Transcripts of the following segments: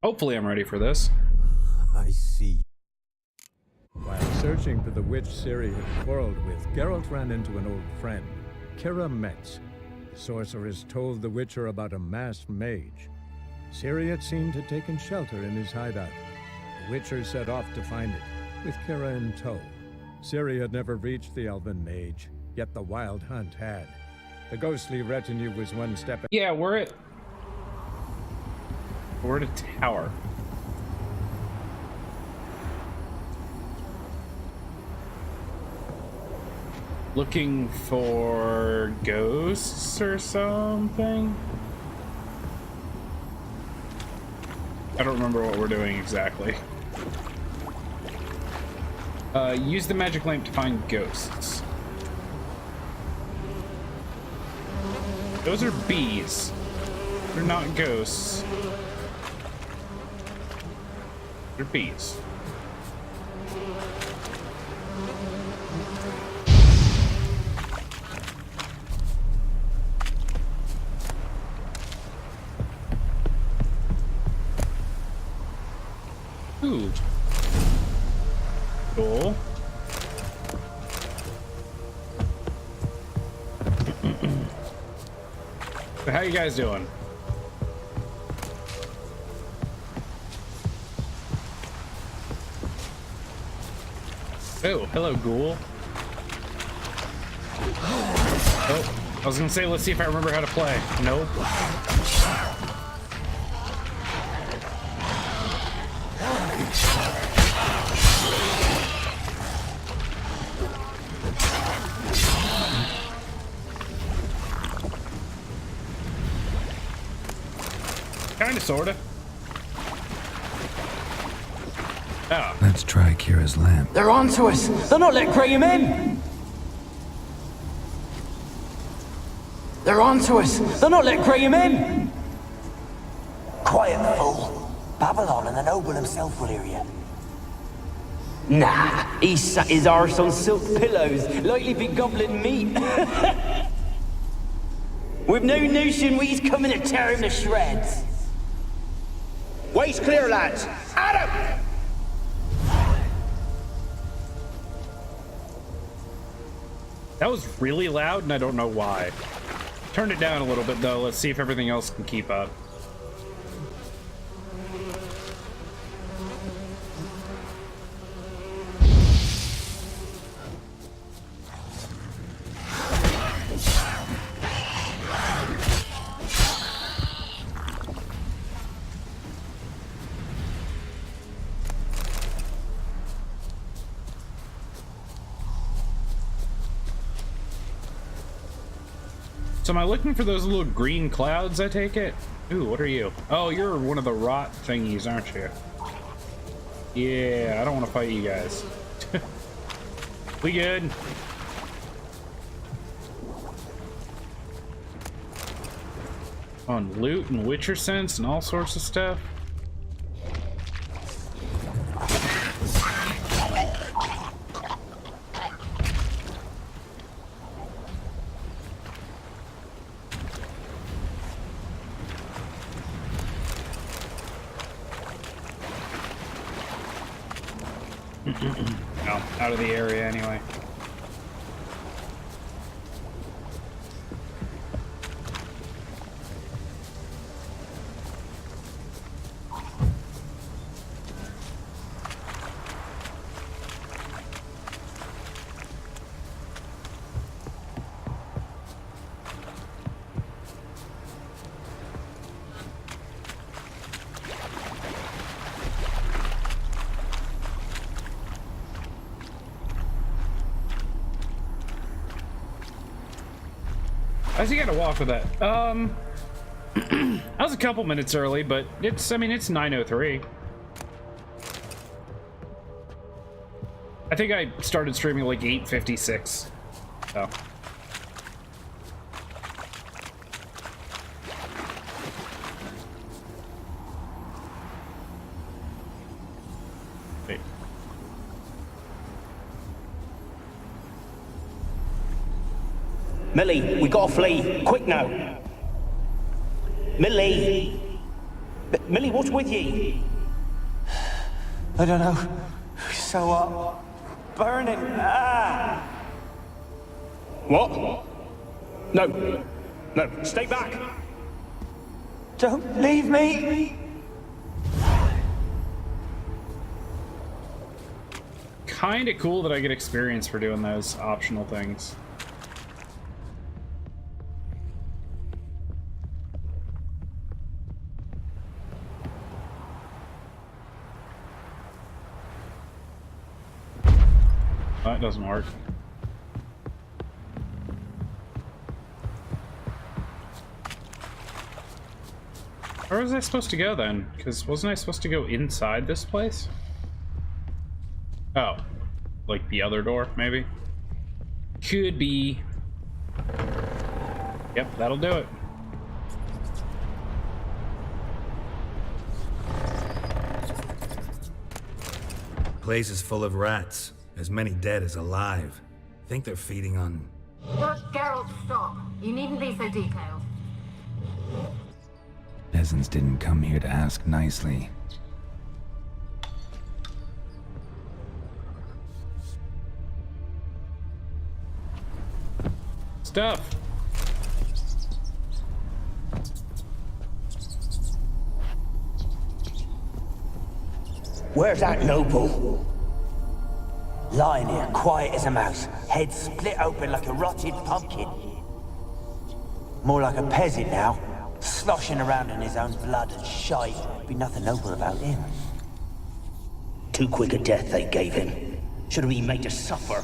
Hopefully I'm ready for this. I see. While searching for the witch Ciri had quarreled with, Geralt ran into an old friend, Kira Metz. The sorceress told the Witcher about a masked mage. Ciri had seemed to have taken shelter in his hideout. The Witcher set off to find it, with Kira in tow. Ciri had never reached the elven mage, yet the wild hunt had. The ghostly retinue was one step ahead. Yeah, we're at a tower. Looking for ghosts or something? I don't remember what we're doing exactly. Use the magic lamp to find ghosts. Those are bees. They're not ghosts. They're bees. Ooh. Cool. So how you guys doing? Oh, hello, ghoul. Oh, I was gonna say, let's see if I remember how to play. Nope. Kinda, sorta. Oh. Let's try Kira's lamp. They're onto us! They're not letting Graham in! They're onto us! They're not letting Graham in! Quiet, fool. Babylon and the noble himself will hear you. Nah, he sat his arse on silk pillows, likely be gobbling meat. We've no notion we's coming to tear him to shreds. Waist clear, lads! Adam! That was really loud, and I don't know why. Turned it down a little bit, though. Let's see if everything else can keep up. So am I looking for those little green clouds, I take it? Ooh, what are you? Oh, you're one of the rot thingies, aren't you? Yeah, I don't want to fight you guys. We good? On loot and witcher sense and all sorts of stuff. No, out of the area anyway. How's he gotta walk with that? I was a couple minutes early, but it's, I mean, it's 9:03. I think I started streaming like 8:56. So. Wait. Millie, we gotta flee. Quick now. Millie. Millie, what's with ye? I don't know. So what? Burning. Ah! What? No. No, stay back. Don't leave me! Kinda cool that I get experience for doing those optional things. That doesn't work. Where was I supposed to go then? Because wasn't I supposed to go inside this place? Oh, like the other door, maybe? Could be. Yep, that'll do it. Place is full of rats. As many dead as alive. Think they're feeding on... Geralt, stop. You needn't be so detailed. Peasants didn't come here to ask nicely. Stuff. Where's that noble? Lying here, quiet as a mouse, head split open like a rotted pumpkin. More like a peasant now, sloshing around in his own blood and shite. Be nothing noble about him. Too quick a death they gave him. Should have been made to suffer.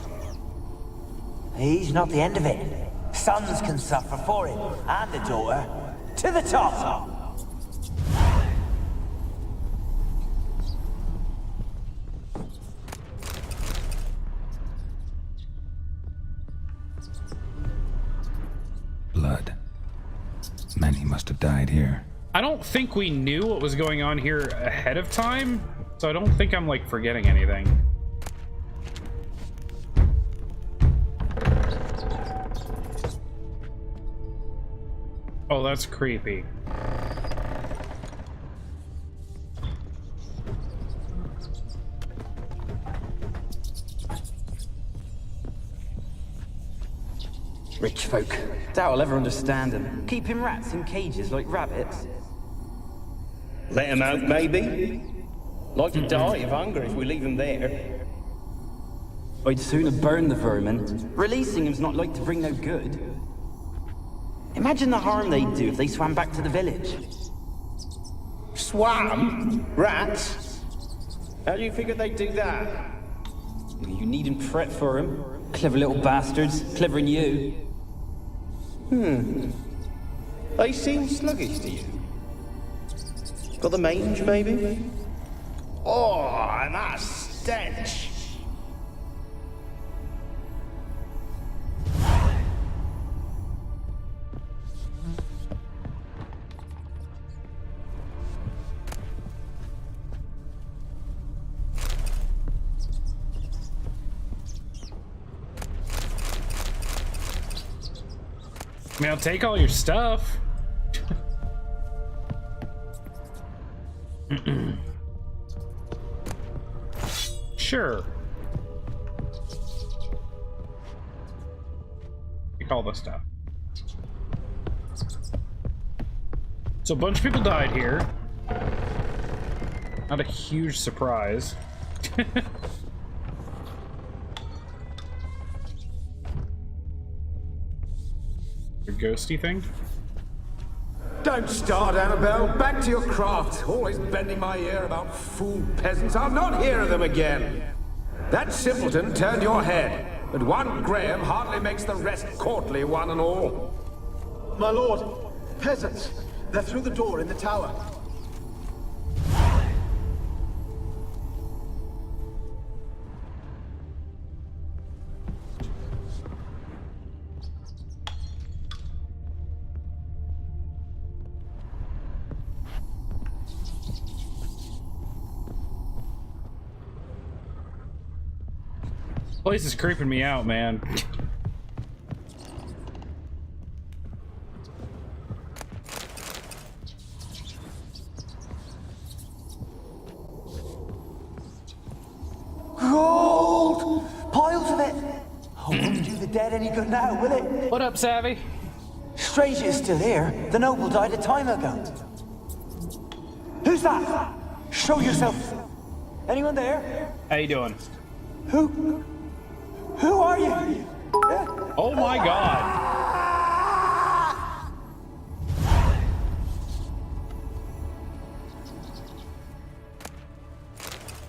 He's not the end of it. Sons can suffer for him, and the daughter. To the top! Blood. Many must have died here. I don't think we knew what was going on here ahead of time, so I don't think I'm like forgetting anything. Oh, that's creepy. Rich folk. Doubt I'll ever understand them. Keeping rats in cages like rabbits. Let them out, maybe? Like to die of hunger if we leave them there. I'd sooner burn the vermin. Releasing them's not like to bring no good. Imagine the harm they'd do if they swam back to the village. Swam? Rats? How do you figure they'd do that? You needn't fret for them. Clever little bastards. Clever than you. They seem sluggish to you. Got the mange, maybe? Oh, and that stench! I mean, I'll take all your stuff. Sure. Take all this stuff. So a bunch of people died here. Not a huge surprise. The ghosty thing? Don't start, Annabelle. Back to your craft. Always bending my ear about fool peasants. I'll not hear of them again. That simpleton turned your head, but one Graham hardly makes the rest courtly, one and all. My lord, peasants. They're through the door in the tower. Place is creeping me out, man. dead any good now, will it? What up, Savvy? Strange it's still here. The noble died a time ago. Who's that? Show yourself. Anyone there? How you doing? Who are you? Oh my god.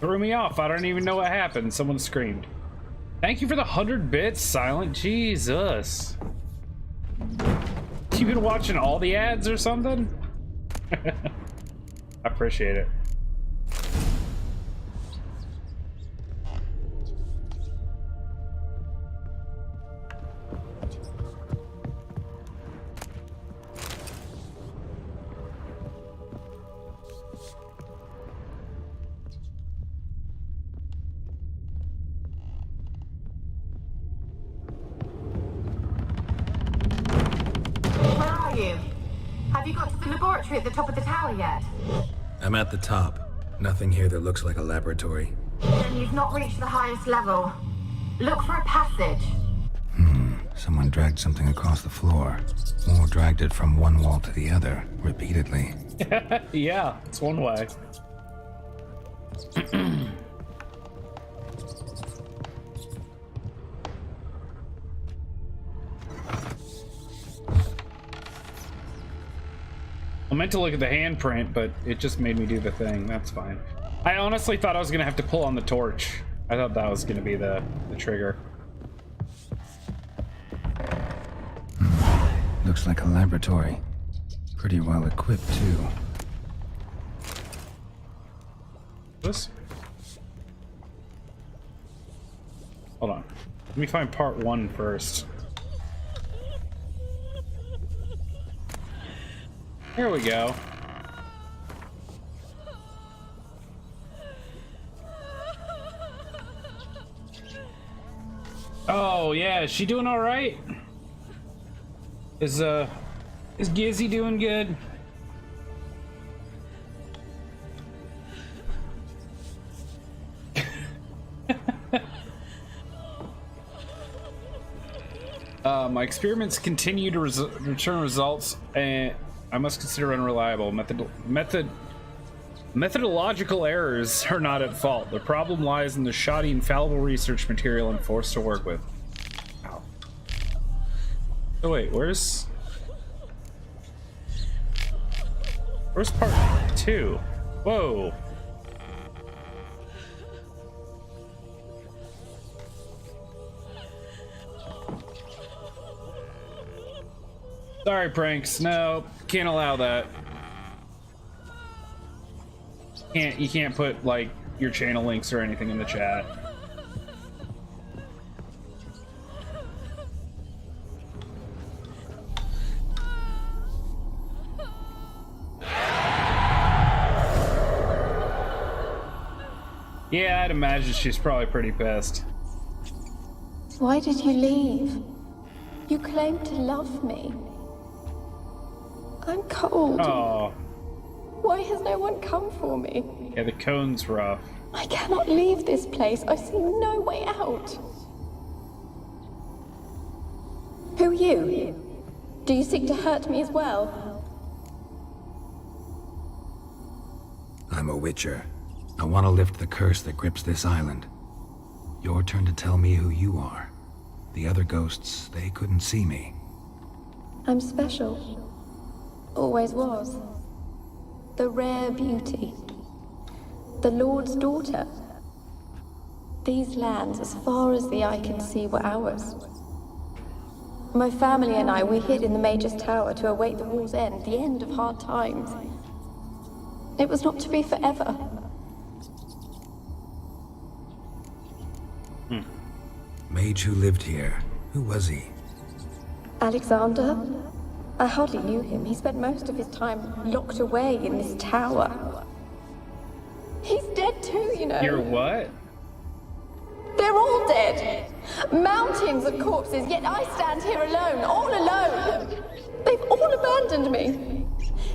Threw me off. I don't even know what happened. Someone screamed. Thank you for the 100 bits, Silent. Jesus. You been watching all the ads or something? I appreciate it. Have you got to the laboratory at the top of the tower yet? I'm at the top. Nothing here that looks like a laboratory. Then you've not reached the highest level. Look for a passage. Someone dragged something across the floor. Or dragged it from one wall to the other, repeatedly. Yeah, it's one way. I meant to look at the handprint, but it just made me do the thing. That's fine. I honestly thought I was gonna have to pull on the torch. I thought that was gonna be the trigger. Looks like a laboratory. Pretty well equipped, too. This? Hold on. Let me find part 1 first. Here we go. Oh yeah, is she doing all right? Is Gizzy doing good? My experiments continue to return results, and I must consider unreliable. Methodological errors are not at fault. The problem lies in the shoddy, infallible research material I'm forced to work with. Ow. Oh wait, where's part 2? Whoa. Sorry, Pranks. No, can't allow that. You can't put like your channel links or anything in the chat. Yeah, I'd imagine she's probably pretty pissed. Why did you leave? You claimed to love me. I'm cold. Oh. Why has no one come for me? Yeah, the cone's rough. I cannot leave this place. I see no way out. Who are you? Do you seek to hurt me as well? I'm a witcher. I want to lift the curse that grips this island. Your turn to tell me who you are. The other ghosts, they couldn't see me. I'm special. Always was. The rare beauty. The Lord's daughter. These lands, as far as the eye can see, were ours. My family and I, we hid in the Major's Tower to await the war's end, the end of hard times. It was not to be forever. Mage who lived here. Who was he? Alexander? I hardly knew him. He spent most of his time locked away in this tower. He's dead too, you know. You're what? They're all dead. Mountains of corpses, yet I stand here alone, all alone. They've all abandoned me.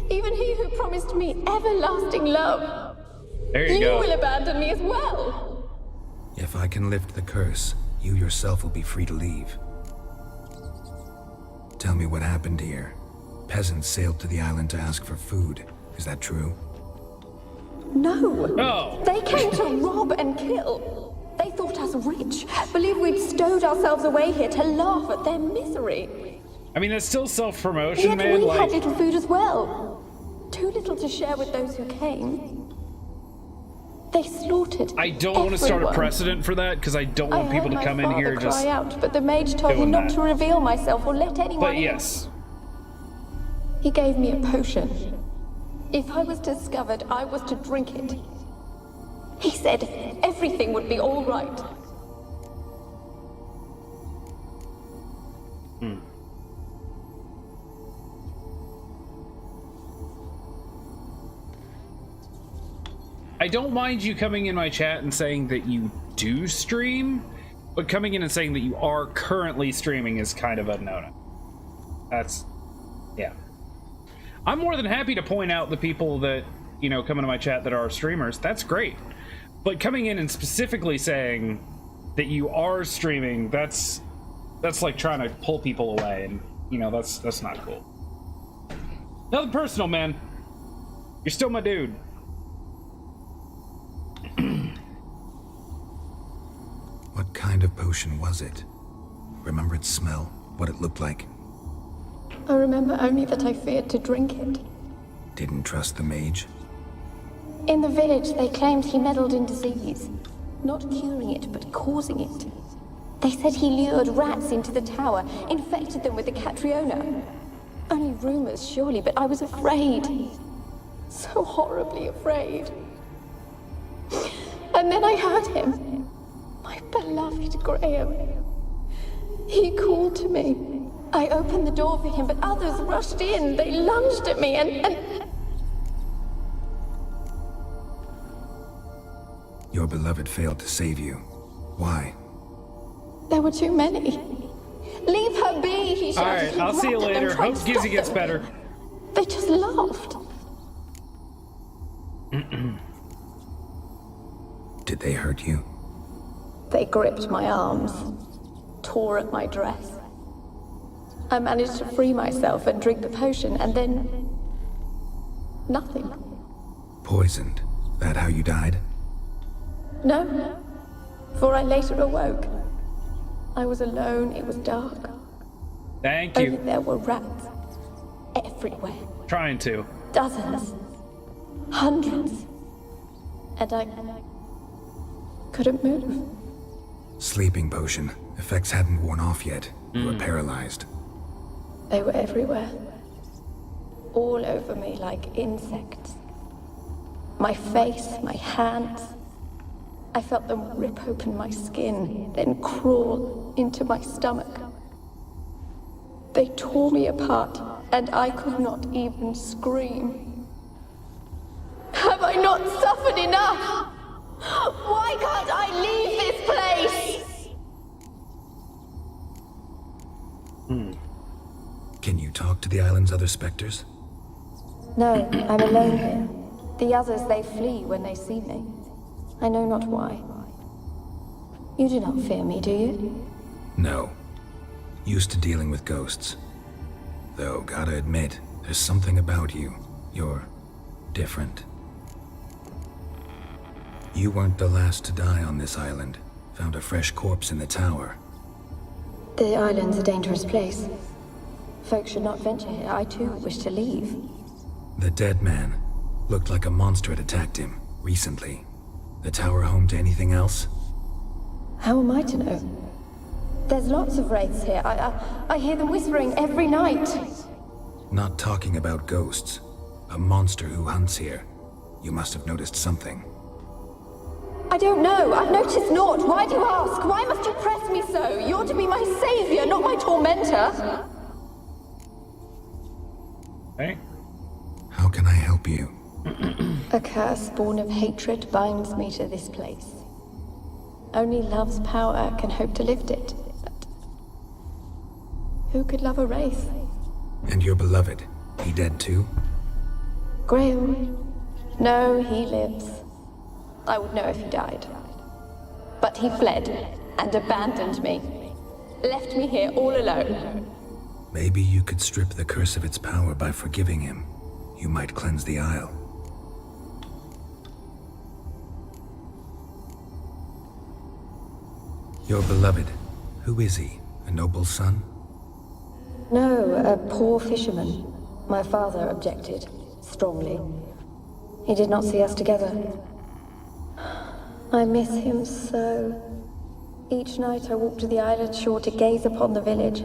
Even he who promised me everlasting love. There you go. You will abandon me as well. If I can lift the curse, you yourself will be free to leave. Tell me what happened here. Peasants sailed to the island to ask for food. Is that true? No. No. They came to rob and kill. They thought us rich, believed we'd stowed ourselves away here to laugh at their misery. I mean, that's still self-promotion, Yet man. we had little food as well. Too little to share with those who came. They slaughtered I don't want to start a precedent for that, because I don't want people to come in here just cry out, but the mage told me doing not that. to reveal myself or let anyone But in. yes. He gave me a potion. If I was discovered, I was to drink it. He said everything would be all right. I don't mind you coming in my chat and saying that you do stream, but coming in and saying that you are currently streaming is kind of a no-no. That's, yeah. I'm more than happy to point out the people that, you know, come into my chat that are streamers. That's great. But coming in and specifically saying that you are streaming, that's like trying to pull people away, and, you know, that's not cool. Nothing personal, man. You're still my dude. What kind of potion was it? Remember its smell? What it looked like? I remember only that I feared to drink it. Didn't trust the mage? In the village, they claimed he meddled in disease. Not curing it, but causing it. They said he lured rats into the tower, infected them with the Catriona. Only rumors, surely, but I was afraid. So horribly afraid. And then I heard him. My beloved Graham. He called to me. I opened the door for him, but others rushed in. They lunged at me and... Your beloved failed to save you. Why? There were too many. Leave her be, he shouted. Alright, He I'll see you rapped at them, later. tried Hope to Gizzy stop gets them. better. They just laughed. Did they hurt you? They gripped my arms, tore at my dress. I managed to free myself and drink the potion, and then... nothing. Poisoned? That how you died? No, for I later awoke. I was alone, it was dark. Thank Only you. there were rats everywhere. Trying to. Dozens. Hundreds. And I couldn't move. Sleeping potion. Effects hadn't worn off yet. You were paralyzed. They were everywhere. All over me like insects. My face, my hands. I felt them rip open my skin, then crawl into my stomach. They tore me apart, and I could not even scream. Have I not suffered enough? Why can't I leave this place? Can you talk to the island's other specters? No, I'm alone here. The others, they flee when they see me. I know not why. You do not fear me, do you? No. Used to dealing with ghosts. Though, gotta admit, there's something about you. You're different. You weren't the last to die on this island. Found a fresh corpse in the tower. The island's a dangerous place. Folks should not venture here. I too wish to leave. The dead man. Looked like a monster had attacked him, recently. The tower home to anything else? How am I to know? There's lots of wraiths here. I hear them whispering every night. Not talking about ghosts. A monster who hunts here. You must have noticed something. I don't know. I've noticed naught. Why do you ask? Why must you press me so? You're to be my savior, not my tormentor. Hey. How can I help you? A curse born of hatred binds me to this place. Only love's power can hope to lift it. But who could love a wraith? And your beloved, he dead too? Graham? No, he lives. I would know if he died. But he fled and abandoned me. Left me here all alone. Maybe you could strip the curse of its power by forgiving him. You might cleanse the Isle. Your beloved, who is he? A noble son? No, a poor fisherman. My father objected, strongly. He did not see us together. I miss him so. Each night I walk to the island shore to gaze upon the village.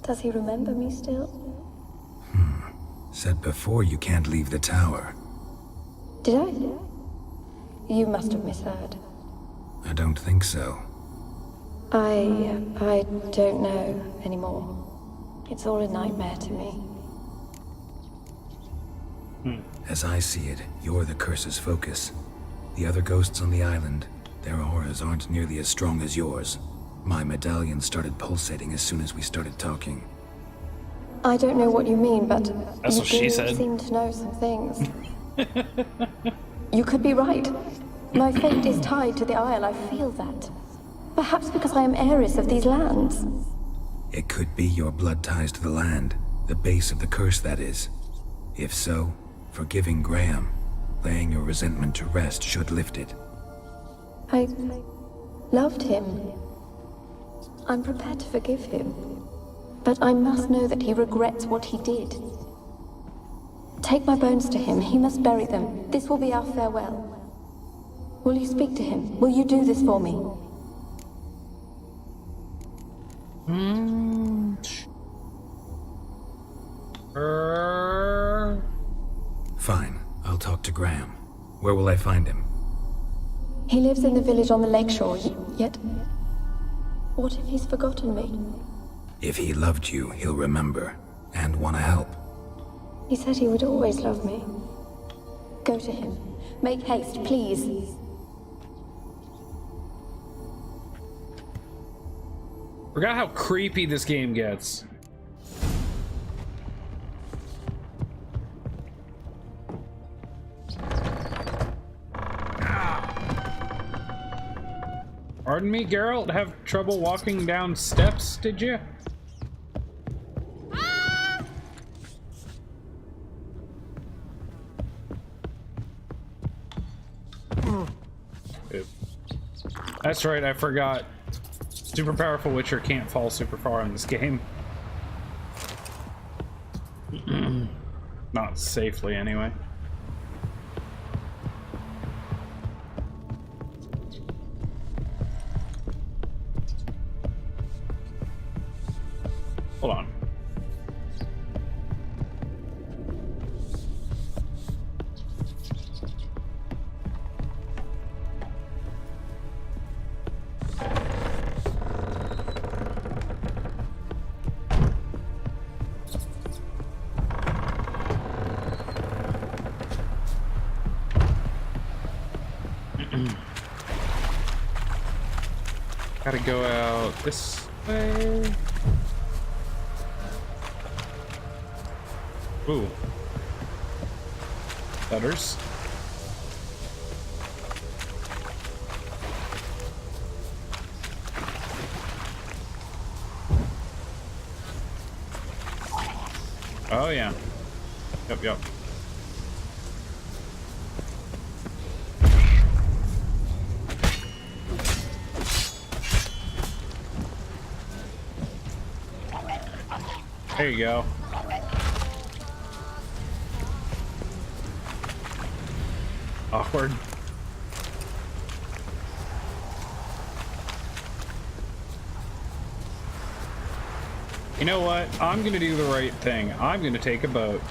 Does he remember me still? Said before you can't leave the tower. Did I? You must have misheard. I don't think so. I don't know anymore. It's all a nightmare to me. As I see it, you're the curse's focus. The other ghosts on the island, their auras aren't nearly as strong as yours. My medallion started pulsating as soon as we started talking. I don't know what you mean, but That's you what she do said. seem to know some things. You could be right. My fate is tied to the Isle, I feel that. Perhaps because I am heiress of these lands. It could be your blood ties to the land, the base of the curse, that is. If so, forgiving Graham, laying your resentment to rest should lift it. I loved him. I'm prepared to forgive him. But I must know that he regrets what he did. Take my bones to him. He must bury them. This will be our farewell. Will you speak to him? Will you do this for me? Fine, I'll talk to Graham. Where will I find him? He lives in the village on the lakeshore, yet... What if he's forgotten me? If he loved you, he'll remember, and want to help. He said he would always love me. Go to him. Make haste, please. Forgot how creepy this game gets. Pardon me, Geralt? Have trouble walking down steps, did you? That's right, I forgot. Super powerful Witcher can't fall super far in this game. Not safely, anyway. Hold on. Gotta go out this way. Ooh. Letters. Oh yeah. Yep. There you go. Awkward. You know what? I'm gonna do the right thing. I'm gonna take a boat.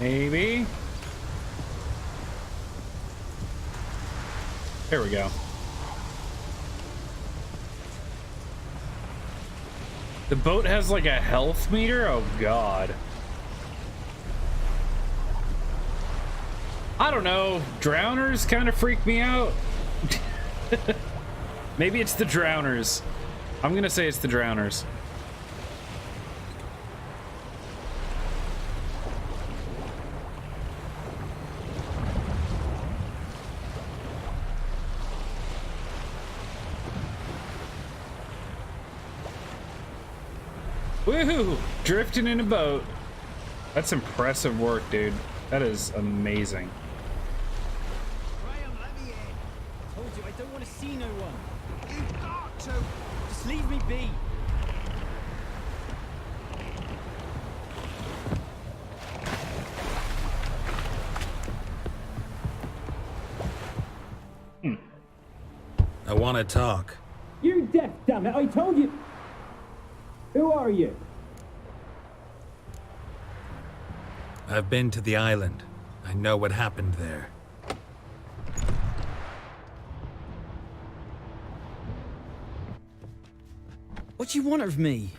Maybe. There we go. The boat has like a health meter? Oh god. I don't know. Drowners kind of freak me out. Maybe it's the drowners. I'm gonna say it's the drowners. Woohoo! Drifting in a boat. That's impressive work, dude. That is amazing. Graham, let me in. I told you I don't want to see no one. You've got to. Just leave me be. I want to talk. You're deaf, damn it! I told you. Who are you? I've been to the island. I know what happened there. What do you want of me?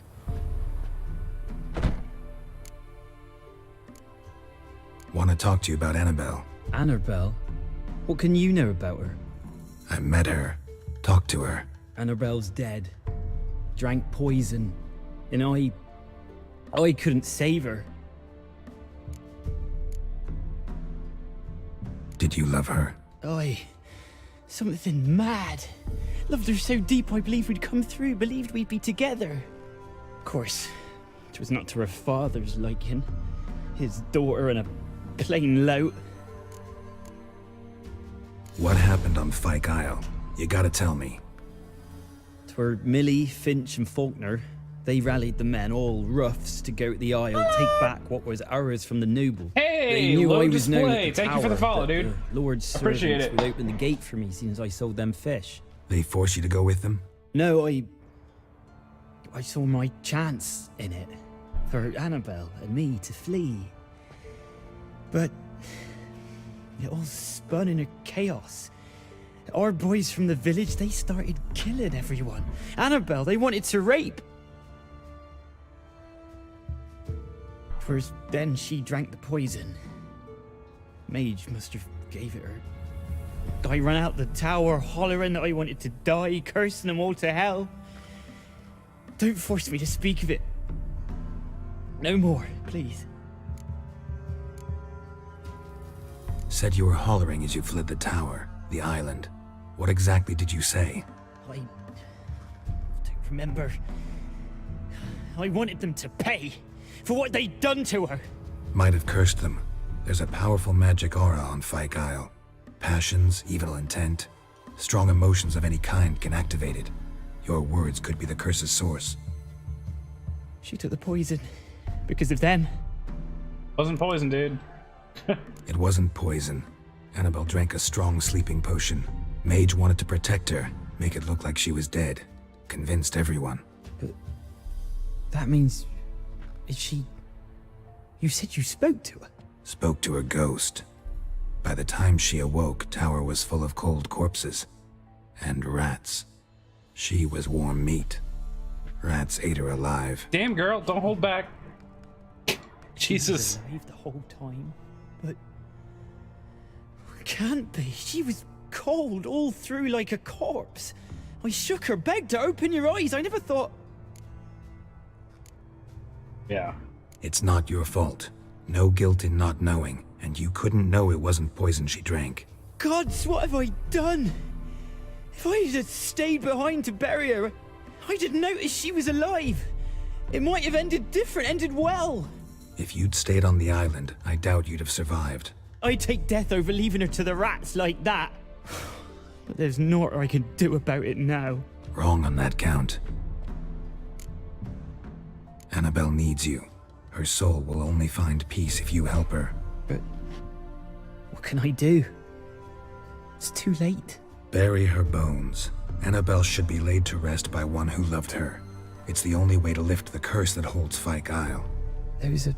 Want to talk to you about Annabelle. Annabelle? What can you know about her? I met her. Talked to her. Annabelle's dead. Drank poison. And I couldn't save her. Did you love her? Something mad. Loved her so deep I believed we'd come through, believed we'd be together. Of course, it was not to her father's liking. His daughter and a plain lout. What happened on Fyke Isle? You gotta tell me. 'Twere Millie, Finch and Faulkner. They rallied the men, all roughs, to go to the Isle, take back what was ours from the noble. Hey, they knew low I was known display. at the Thank you for the tower, follow, that dude. the Lord's Appreciate servants it. would open the gate for me, seeing as I sold them fish. They force you to go with them? No, I saw my chance in it. For Annabelle and me to flee. But it all spun in a chaos. Our boys from the village, they started killing everyone. Annabelle, they wanted to rape. First, then she drank the poison. Mage must have gave it her. I ran out the tower hollering that I wanted to die, cursing them all to hell. Don't force me to speak of it. No more, please. Said you were hollering as you fled the tower, the island. What exactly did you say? I don't remember. I wanted them to pay for what they'd done to her. Might have cursed them. There's a powerful magic aura on Fyke Isle. Passions, evil intent, strong emotions of any kind can activate it. Your words could be the curse's source. She took the poison because of them. Wasn't poison, dude. It wasn't poison. Annabelle drank a strong sleeping potion. Mage wanted to protect her, make it look like she was dead. Convinced everyone. But that means... Is she... You said you spoke to her? Spoke to a ghost. By the time she awoke, tower was full of cold corpses. And rats. She was warm meat. Rats ate her alive. Damn, girl, don't hold back. Jesus. She was alive the whole time, but... Can't be. She was cold all through like a corpse. I shook her, begged her, open your eyes. I never thought... Yeah. It's not your fault. No guilt in not knowing, and you couldn't know it wasn't poison she drank. Gods, what have I done? If I had stayed behind to bury her, I didn't notice she was alive. It might have ended different, ended well. If you'd stayed on the island, I doubt you'd have survived. I'd take death over leaving her to the rats like that. But there's naught I can do about it now. Wrong on that count. Annabelle needs you. Her soul will only find peace if you help her. But what can I do? It's too late. Bury her bones. Annabelle should be laid to rest by one who loved her. It's the only way to lift the curse that holds Fyke Isle. Those are...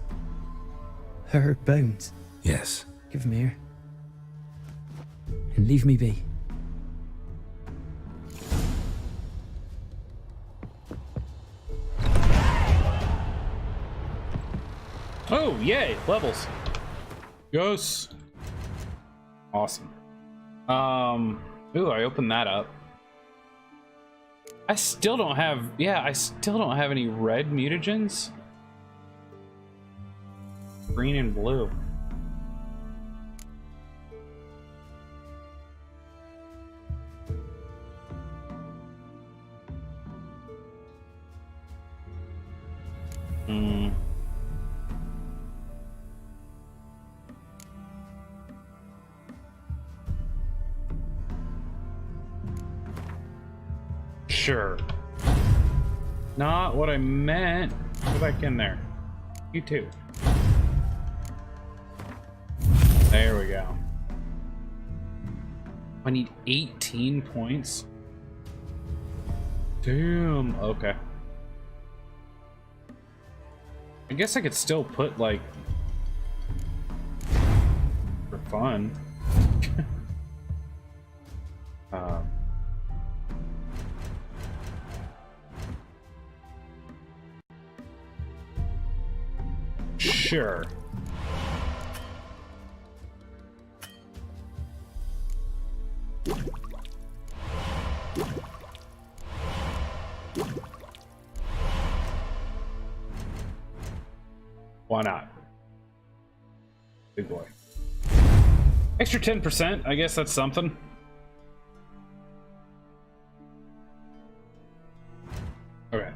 her bones. Yes. Give them here. And leave me be. Oh, yay, levels. Yes. Awesome. Ooh, I opened that up. I still don't have, I still don't have any red mutagens. Green and blue. Sure. Not what I meant. Go back in there. You too. There we go. I need 18 points. Damn. Okay. I guess I could still put, like, for fun. Sure. Why not? Big boy. Extra 10%, I guess that's something. Okay.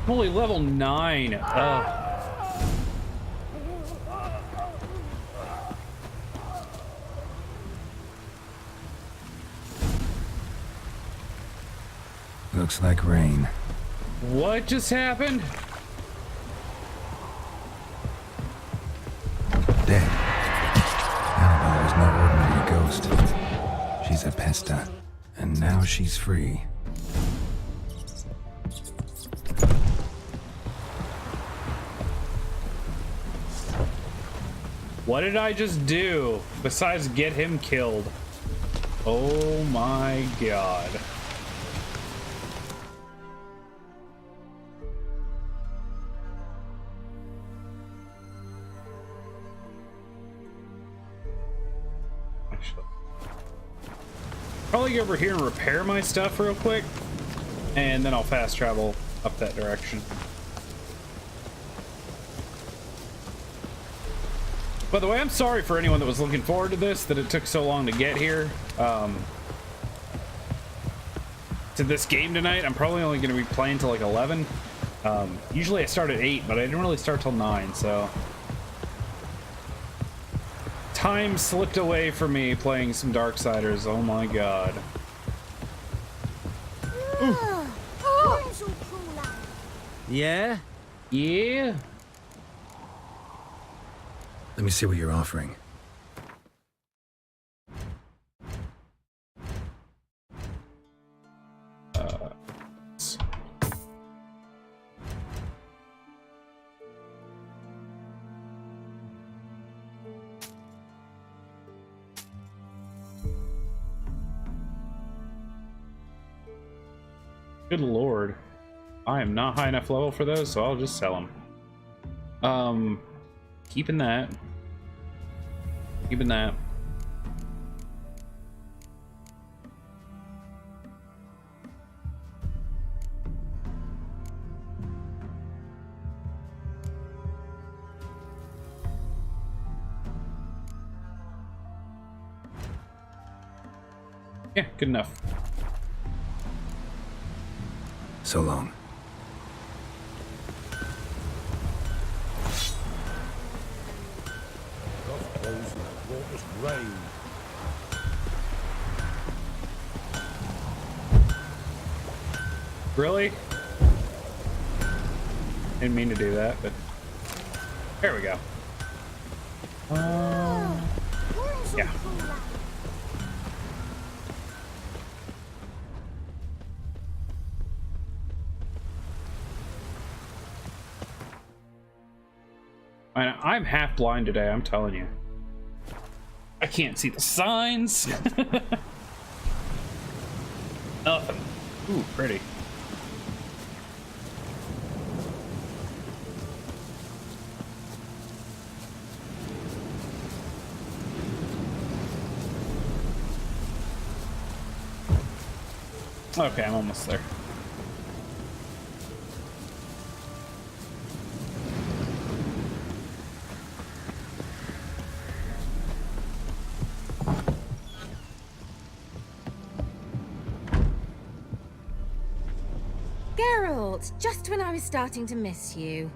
I'm only level 9. Looks like rain. What just happened? Dead. Annabelle was no ordinary ghost. She's a pesta, and now she's free. What did I just do besides get him killed? Oh my god. Probably go over here and repair my stuff real quick, and then I'll fast travel up that direction. By the way, I'm sorry for anyone that was looking forward to this, that it took so long to get here. To this game tonight, I'm probably only going to be playing till like 11. Usually I start at 8, but I didn't really start till 9, so... Time slipped away from me playing some Darksiders. Oh my god. Yeah? Yeah? Let me see what you're offering. Good lord. I am not high enough level for those, so I'll just sell them. Keeping that. Keeping that. Yeah, good enough. So long. Really? Didn't mean to do that, but there we go. Yeah. I'm half blind today, I'm telling you. I can't see the signs. Nothing. Ooh, pretty. Okay, I'm almost there. Geralt, just when I was starting to miss you.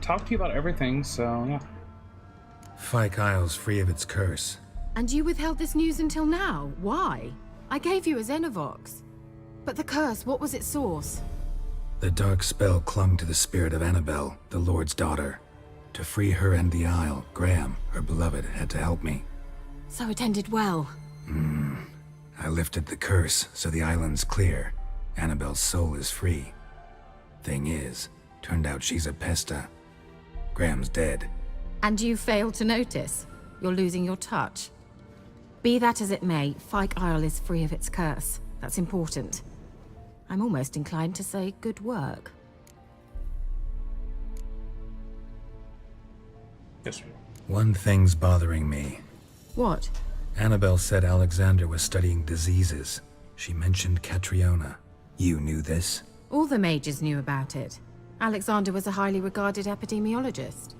Talk to you about everything, so yeah. Fyke Isle's free of its curse. And you withheld this news until now? Why? I gave you a Xenovox. But the curse, what was its source? The dark spell clung to the spirit of Annabelle, the Lord's daughter. To free her and the Isle, Graham, her beloved, had to help me. So it ended well. I lifted the curse, so the island's clear. Annabelle's soul is free. Thing is, turned out she's a pesta. Graham's dead. And you failed to notice? You're losing your touch. Be that as it may, Fyke Isle is free of its curse. That's important. I'm almost inclined to say good work. Yes. One thing's bothering me. What? Annabelle said Alexander was studying diseases. She mentioned Catriona. You knew this? All the mages knew about it. Alexander was a highly regarded epidemiologist.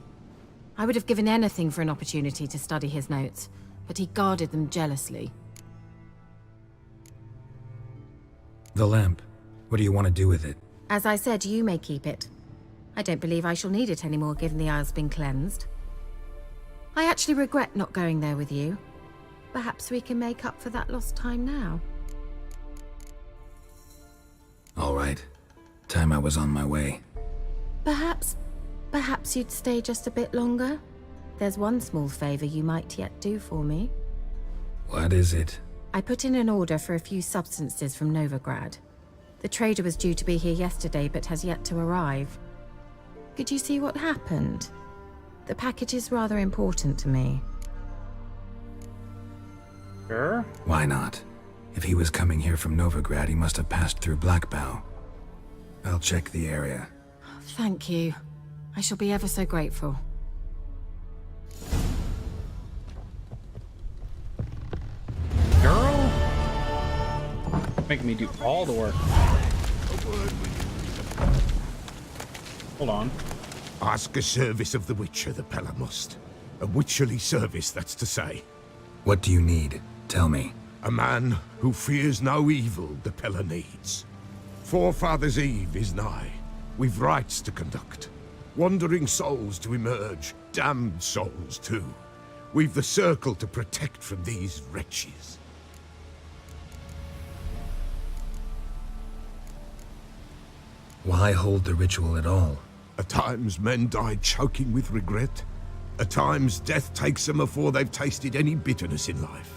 I would have given anything for an opportunity to study his notes, but he guarded them jealously. The lamp. What do you want to do with it? As I said, you may keep it. I don't believe I shall need it anymore, given the Isle's been cleansed. I actually regret not going there with you. Perhaps we can make up for that lost time now. All right. Time I was on my way. Perhaps you'd stay just a bit longer? There's one small favor you might yet do for me. What is it? I put in an order for a few substances from Novigrad. The trader was due to be here yesterday, but has yet to arrive. Could you see what happened? The package is rather important to me. Sure. Why not? If he was coming here from Novigrad, he must have passed through Blackbow. I'll check the area. Thank you. I shall be ever so grateful. Girl? Make me do all the work. Hold on. Ask a service of the Witcher, the Pella must. A witcherly service, that's to say. What do you need? Tell me. A man who fears no evil the Pella needs. Forefathers' Eve is nigh. We've rites to conduct. Wandering souls to emerge, damned souls too. We've the circle to protect from these wretches. Why hold the ritual at all? At times men die choking with regret. At times death takes them before they've tasted any bitterness in life.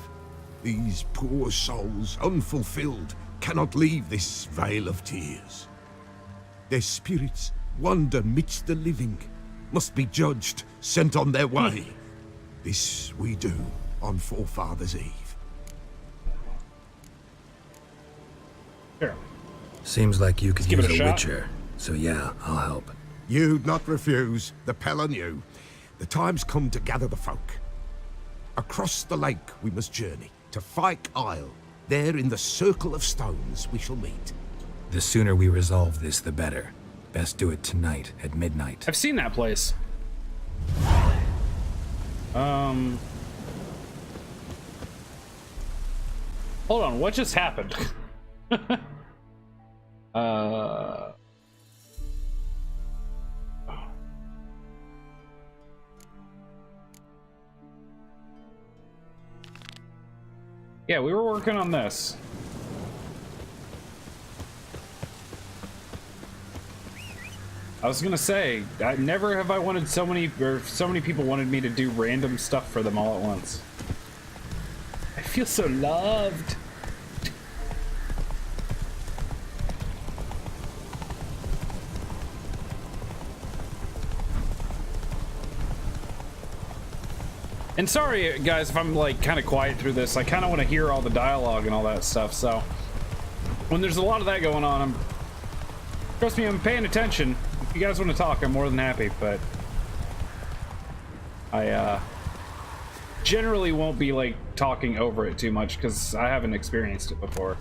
These poor souls, unfulfilled, cannot leave this vale of tears. Their spirits wander midst the living, must be judged, sent on their way. This we do on Forefathers' Eve. Sure. Seems like you could Give use it a a shot. witcher, so yeah, I'll help. You'd not refuse, the Pella knew. The time's come to gather the folk. Across the lake we must journey, to Fyke Isle. There in the circle of stones we shall meet. The sooner we resolve this, the better. Best do it tonight, at midnight. I've seen that place. Hold on, what just happened? Yeah, we were working on this. I was gonna say, never have I wanted so many people wanted me to do random stuff for them all at once. I feel so loved. And sorry, guys, if I'm like kind of quiet through this. I kind of want to hear all the dialogue and all that stuff. So when there's a lot of that going on, trust me, I'm paying attention. If you guys want to talk, I'm more than happy. But I generally won't be like talking over it too much because I haven't experienced it before.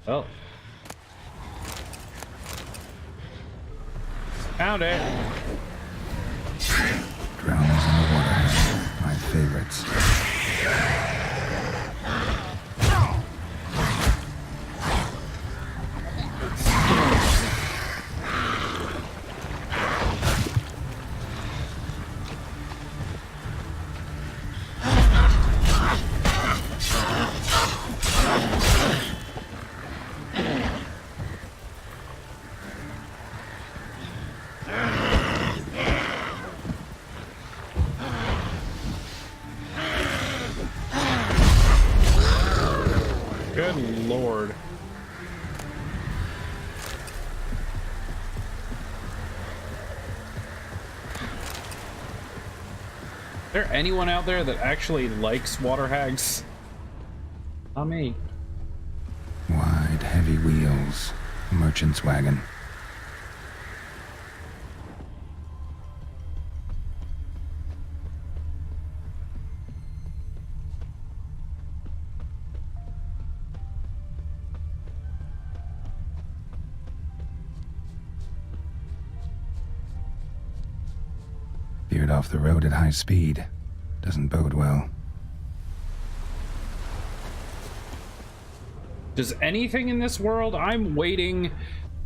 Oh. Found it. favorites. Good lord. Is there anyone out there that actually likes water hags? Not me. Wide, heavy wheels. Merchant's wagon. Veered off the road at high speed. Doesn't bode well. Does anything in this world? I'm waiting.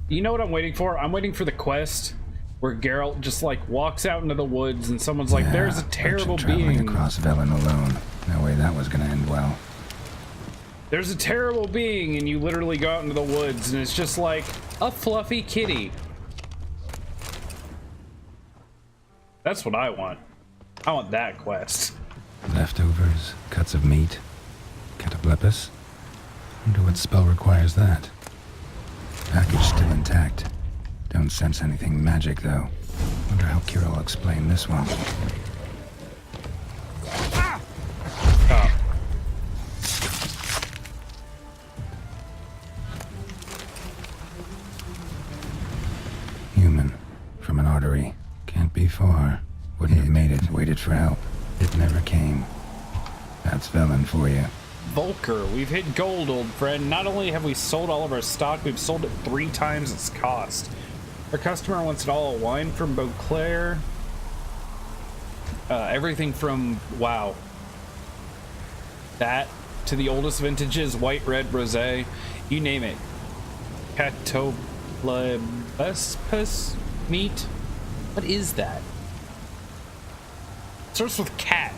You know what I'm waiting for? I'm waiting for the quest where Geralt just like walks out into the woods and someone's like, "There's a terrible traveling being across Velen alone. No way that was gonna end well. There's a terrible being," and you literally go out into the woods and it's just like a fluffy kitty. That's what I want. I want that quest. Leftovers, cuts of meat, cataplepis. Wonder what spell requires that. Package still intact. Don't sense anything magic though. Wonder how Kira will explain this one. Human from an artery. Can't be far. Wouldn't have made it. Waited for help. It never came. That's Velen for you. Volker, we've hit gold, old friend. Not only have we sold all of our stock, we've sold it 3 times its cost. Our customer wants it all: wine from Beauclair, everything from, wow, that to the oldest vintages, white, red, rosé, you name it. Catoplepus meat? What is that? It starts with cat.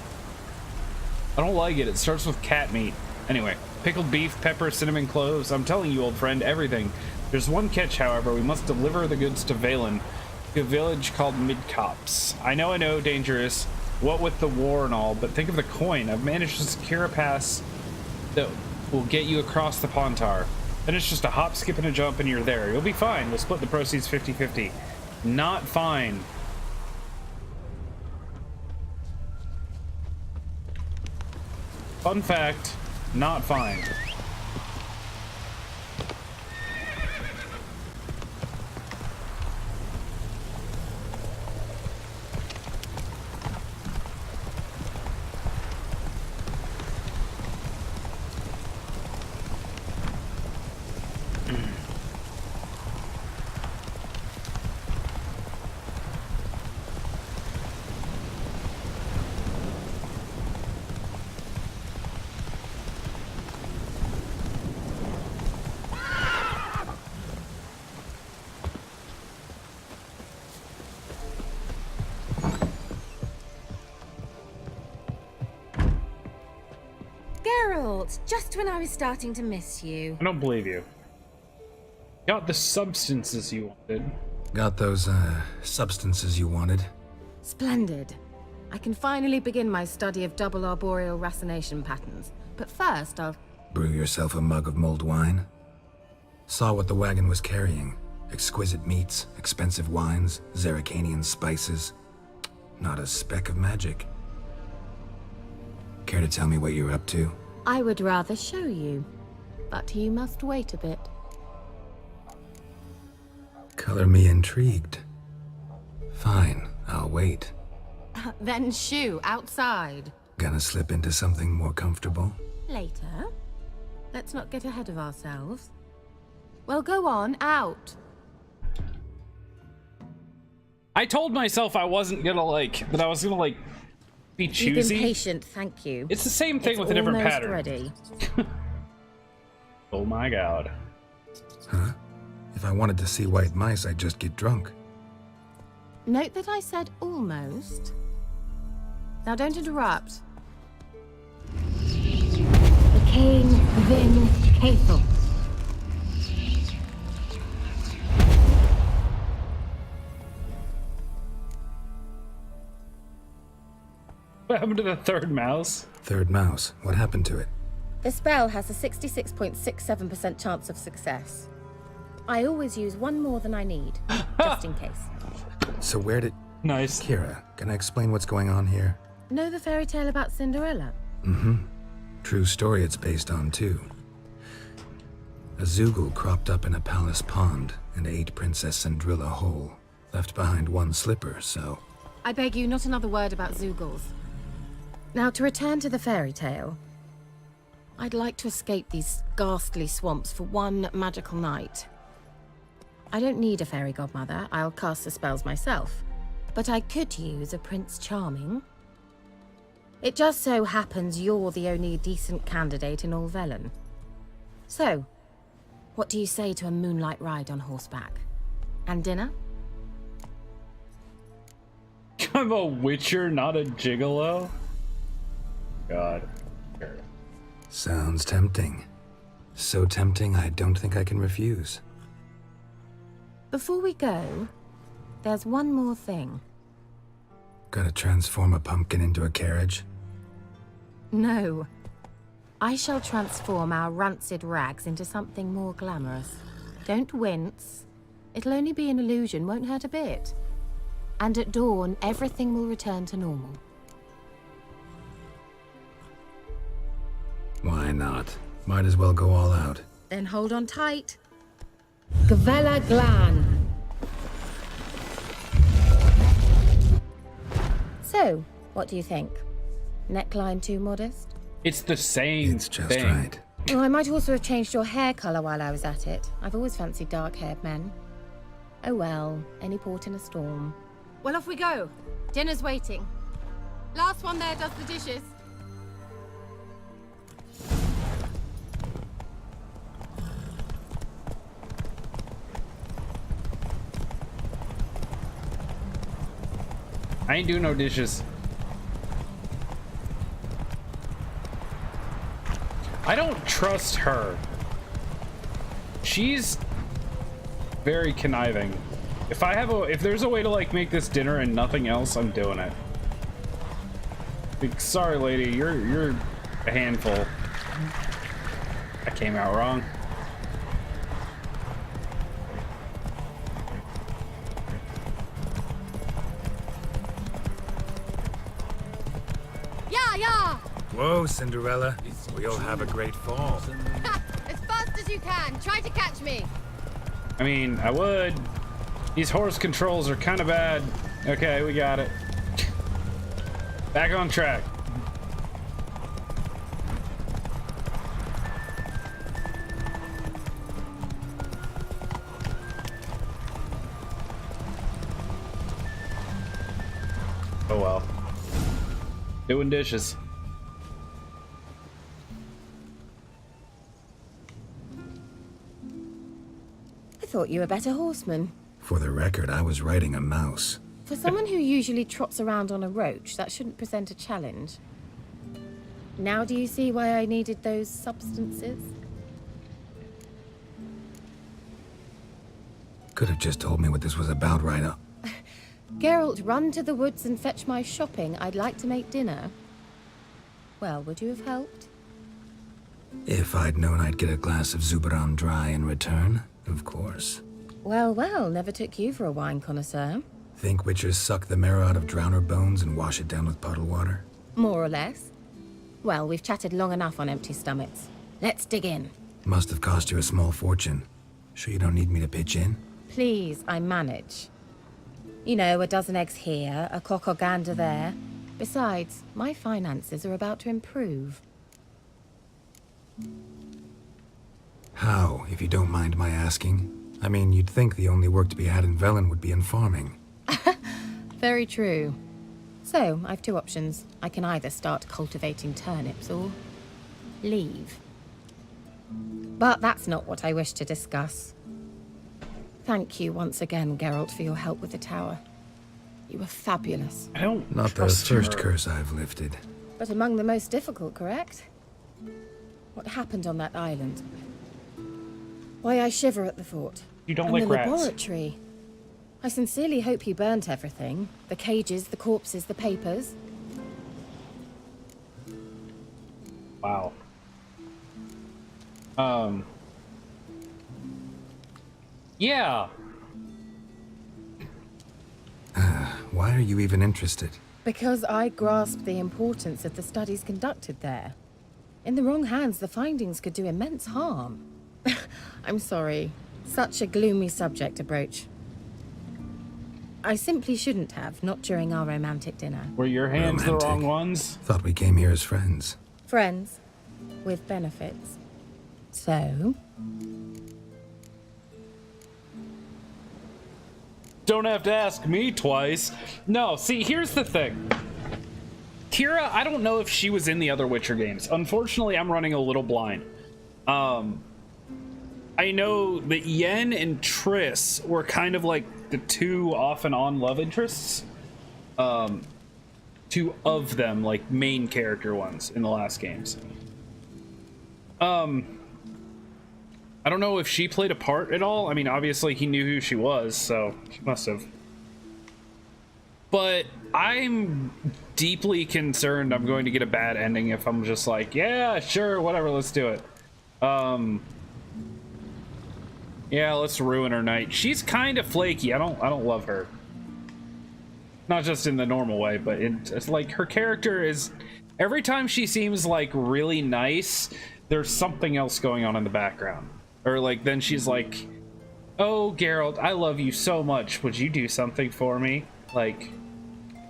I don't like it. It starts with cat meat. Anyway, pickled beef, pepper, cinnamon, cloves. I'm telling you, old friend, everything. There's one catch, however. We must deliver the goods to Velen, to a village called Midcops. I know, dangerous. What with the war and all, but think of the coin. I've managed to secure a pass that will get you across the Pontar. Then it's just a hop, skip, and a jump, and you're there. You'll be fine. We'll split the proceeds 50-50. Not fine. Fun fact, not fine. Geralt, just when I was starting to miss you. I don't believe you. Got the substances you wanted. Got those, substances you wanted? Splendid. I can finally begin my study of double arboreal racination patterns. But first, I'll... Brew yourself a mug of mulled wine? Saw what the wagon was carrying. Exquisite meats, expensive wines, Zerrikanian spices. Not a speck of magic. Care to tell me what you're up to? I would rather show you, but you must wait a bit. Color me intrigued. Fine, I'll wait. Then shoo, outside. Gonna slip into something more comfortable? Later. Let's not get ahead of ourselves. Well, go on, out. I told myself I wasn't gonna that I was gonna Be You've choosy. been patient, thank you. It's the same thing with a different almost pattern. Ready. Oh my god. Huh? If I wanted to see white mice, I'd just get drunk. Note that I said almost. Now don't interrupt. The King Vin Cathel. What happened to the third mouse? Third mouse. What happened to it? The spell has a 66.67% chance of success. I always use one more than I need, just in case. So where did... Nice. Kira, can I explain what's going on here? Know the fairy tale about Cinderella? Mm-hmm. True story it's based on, too. A Zoogle cropped up in a palace pond and ate Princess Cinderella whole. Left behind one slipper, so... I beg you, not another word about Zoogles. Now, to return to the fairy tale, I'd like to escape these ghastly swamps for one magical night. I don't need a fairy godmother, I'll cast the spells myself. But I could use a Prince Charming. It just so happens you're the only decent candidate in all Velen. So, what do you say to a moonlight ride on horseback? And dinner? I'm a witcher, not a gigolo. God. Sounds tempting. So tempting, I don't think I can refuse. Before we go, there's one more thing. Gotta transform a pumpkin into a carriage? No. I shall transform our rancid rags into something more glamorous. Don't wince. It'll only be an illusion, won't hurt a bit. And at dawn, everything will return to normal. Why not? Might as well go all out. Then hold on tight. Gavella Glan. So, what do you think? Neckline too modest? It's the same It's just thing. right. Well, I might also have changed your hair colour while I was at it. I've always fancied dark-haired men. Oh well, any port in a storm. Well, off we go. Dinner's waiting. Last one there does the dishes. I ain't doing no dishes. I don't trust her. She's very conniving. If there's a way to like make this dinner and nothing else, I'm doing it. Like, sorry, lady, you're a handful. I came out wrong. Yeah! Whoa, Cinderella. We'll have a great fall. As fast as you can. Try to catch me. I mean, I would. These horse controls are kind of bad. Okay, we got it. Back on track. Oh well. Doing dishes. I thought you were a better horseman. For the record, I was riding a mouse. For someone who usually trots around on a roach, that shouldn't present a challenge. Now do you see why I needed those substances? Could have just told me what this was about right up. Geralt, run to the woods and fetch my shopping. I'd like to make dinner. Well, would you have helped? If I'd known I'd get a glass of Zubaran dry in return, of course. Well, never took you for a wine connoisseur. Think witchers suck the marrow out of drowner bones and wash it down with puddle water? More or less. Well, we've chatted long enough on empty stomachs. Let's dig in. Must have cost you a small fortune. Sure you don't need me to pitch in? Please, I manage. You know, a dozen eggs here, a cock or gander there. Besides, my finances are about to improve. How, if you don't mind my asking? I mean, you'd think the only work to be had in Velen would be in farming. Very true. So, I've two options. I can either start cultivating turnips or leave. But that's not what I wish to discuss. Thank you once again, Geralt, for your help with the tower. You were fabulous. I don't Not the trust first her. curse I've lifted. But among the most difficult, correct? What happened on that island? Why, I shiver at the thought. You don't And like the rats. laboratory. I sincerely hope you burnt everything. The cages, the corpses, the papers. Wow. Yeah. Why are you even interested? Because I grasp the importance of the studies conducted there. In the wrong hands, the findings could do immense harm. I'm sorry. Such a gloomy subject to broach. I simply shouldn't have, not during our romantic dinner. Were your hands the wrong ones? Thought we came here as friends. Friends. With benefits. So? Don't have to ask me twice. No, see, here's the thing. Kira, I don't know if she was in the other Witcher games. Unfortunately, I'm running a little blind. I know that Yen and Triss were kind of like the two off and on love interests. Two of them, like main character ones in the last games. I don't know if she played a part at all. I mean, obviously he knew who she was, so she must have. But I'm deeply concerned I'm going to get a bad ending if I'm just like, yeah, sure, whatever, let's do it. Yeah, let's ruin her night. She's kind of flaky. I don't love her. Not just in the normal way, but it's like her character is, every time she seems like really nice, there's something else going on in the background. Or like then she's like, oh Geralt, I love you so much, would you do something for me? Like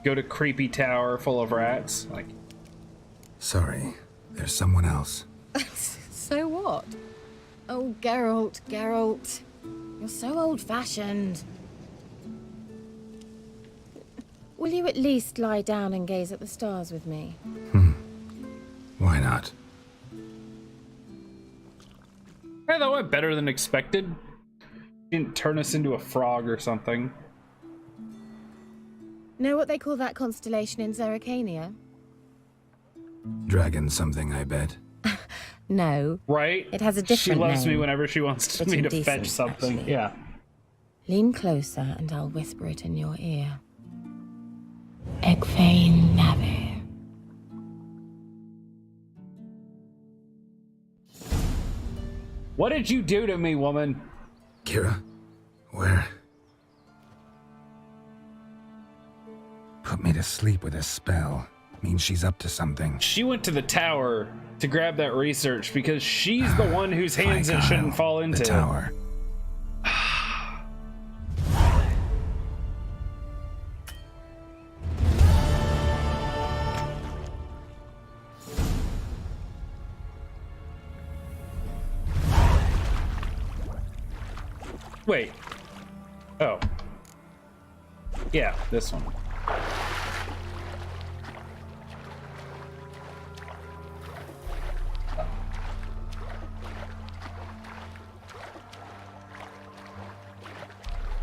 go to creepy tower full of rats? Like, sorry, there's someone else. So what? Oh, Geralt, Geralt. You're so old-fashioned. Will you at least lie down and gaze at the stars with me? Why not? yeah, that went better than expected. Didn't turn us into a frog or something. Know what they call that constellation in Zerrikania? Dragon something, I bet. No. Right? It has a different She loves name. me whenever she wants It's me to indecent, fetch something. actually. Yeah. Lean closer and I'll whisper it in your ear. Egfain Nave. What did you do to me, woman? Kira? Where? Put me to sleep with a spell. Means she's up to something. She went to the tower to grab that research because she's the one whose hands it shouldn't fall into. The tower. Wait. Oh. Yeah, this one.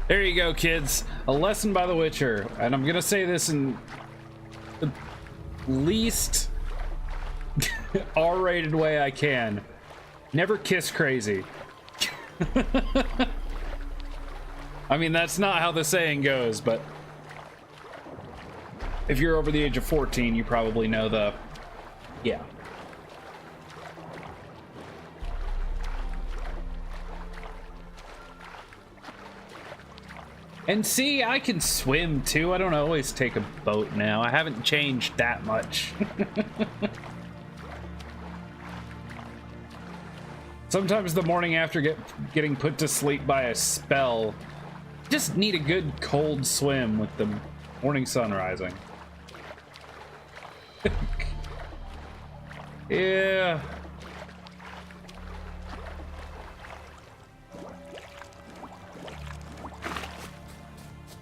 There you go, kids. A lesson by The Witcher. And I'm gonna say this in the least R-rated way I can. Never kiss crazy. I mean, that's not how the saying goes, but if you're over the age of 14, you probably know the... Yeah. And see, I can swim too. I don't always take a boat now. I haven't changed that much. Sometimes the morning after getting put to sleep by a spell, just need a good cold swim with the morning sun rising. Yeah.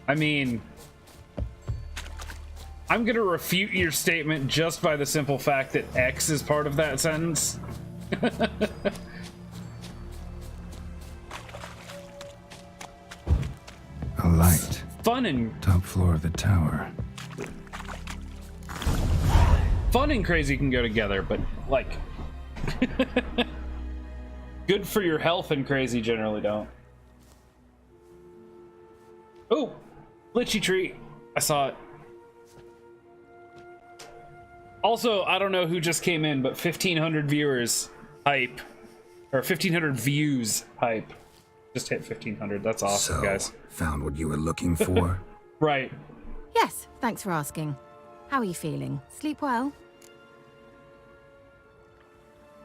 I mean, I'm gonna refute your statement just by the simple fact that X is part of that sentence. A light. Fun and top floor of the tower. Fun and crazy can go together, but like good for your health and crazy generally don't. Oh, lychee tree. I saw it. Also, I don't know who just came in, but 1,500 viewers hype. Or 1,500 views hype. Just hit 1,500. That's awesome, guys. Found what you were looking for? Right. Yes, thanks for asking. How are you feeling? Sleep well?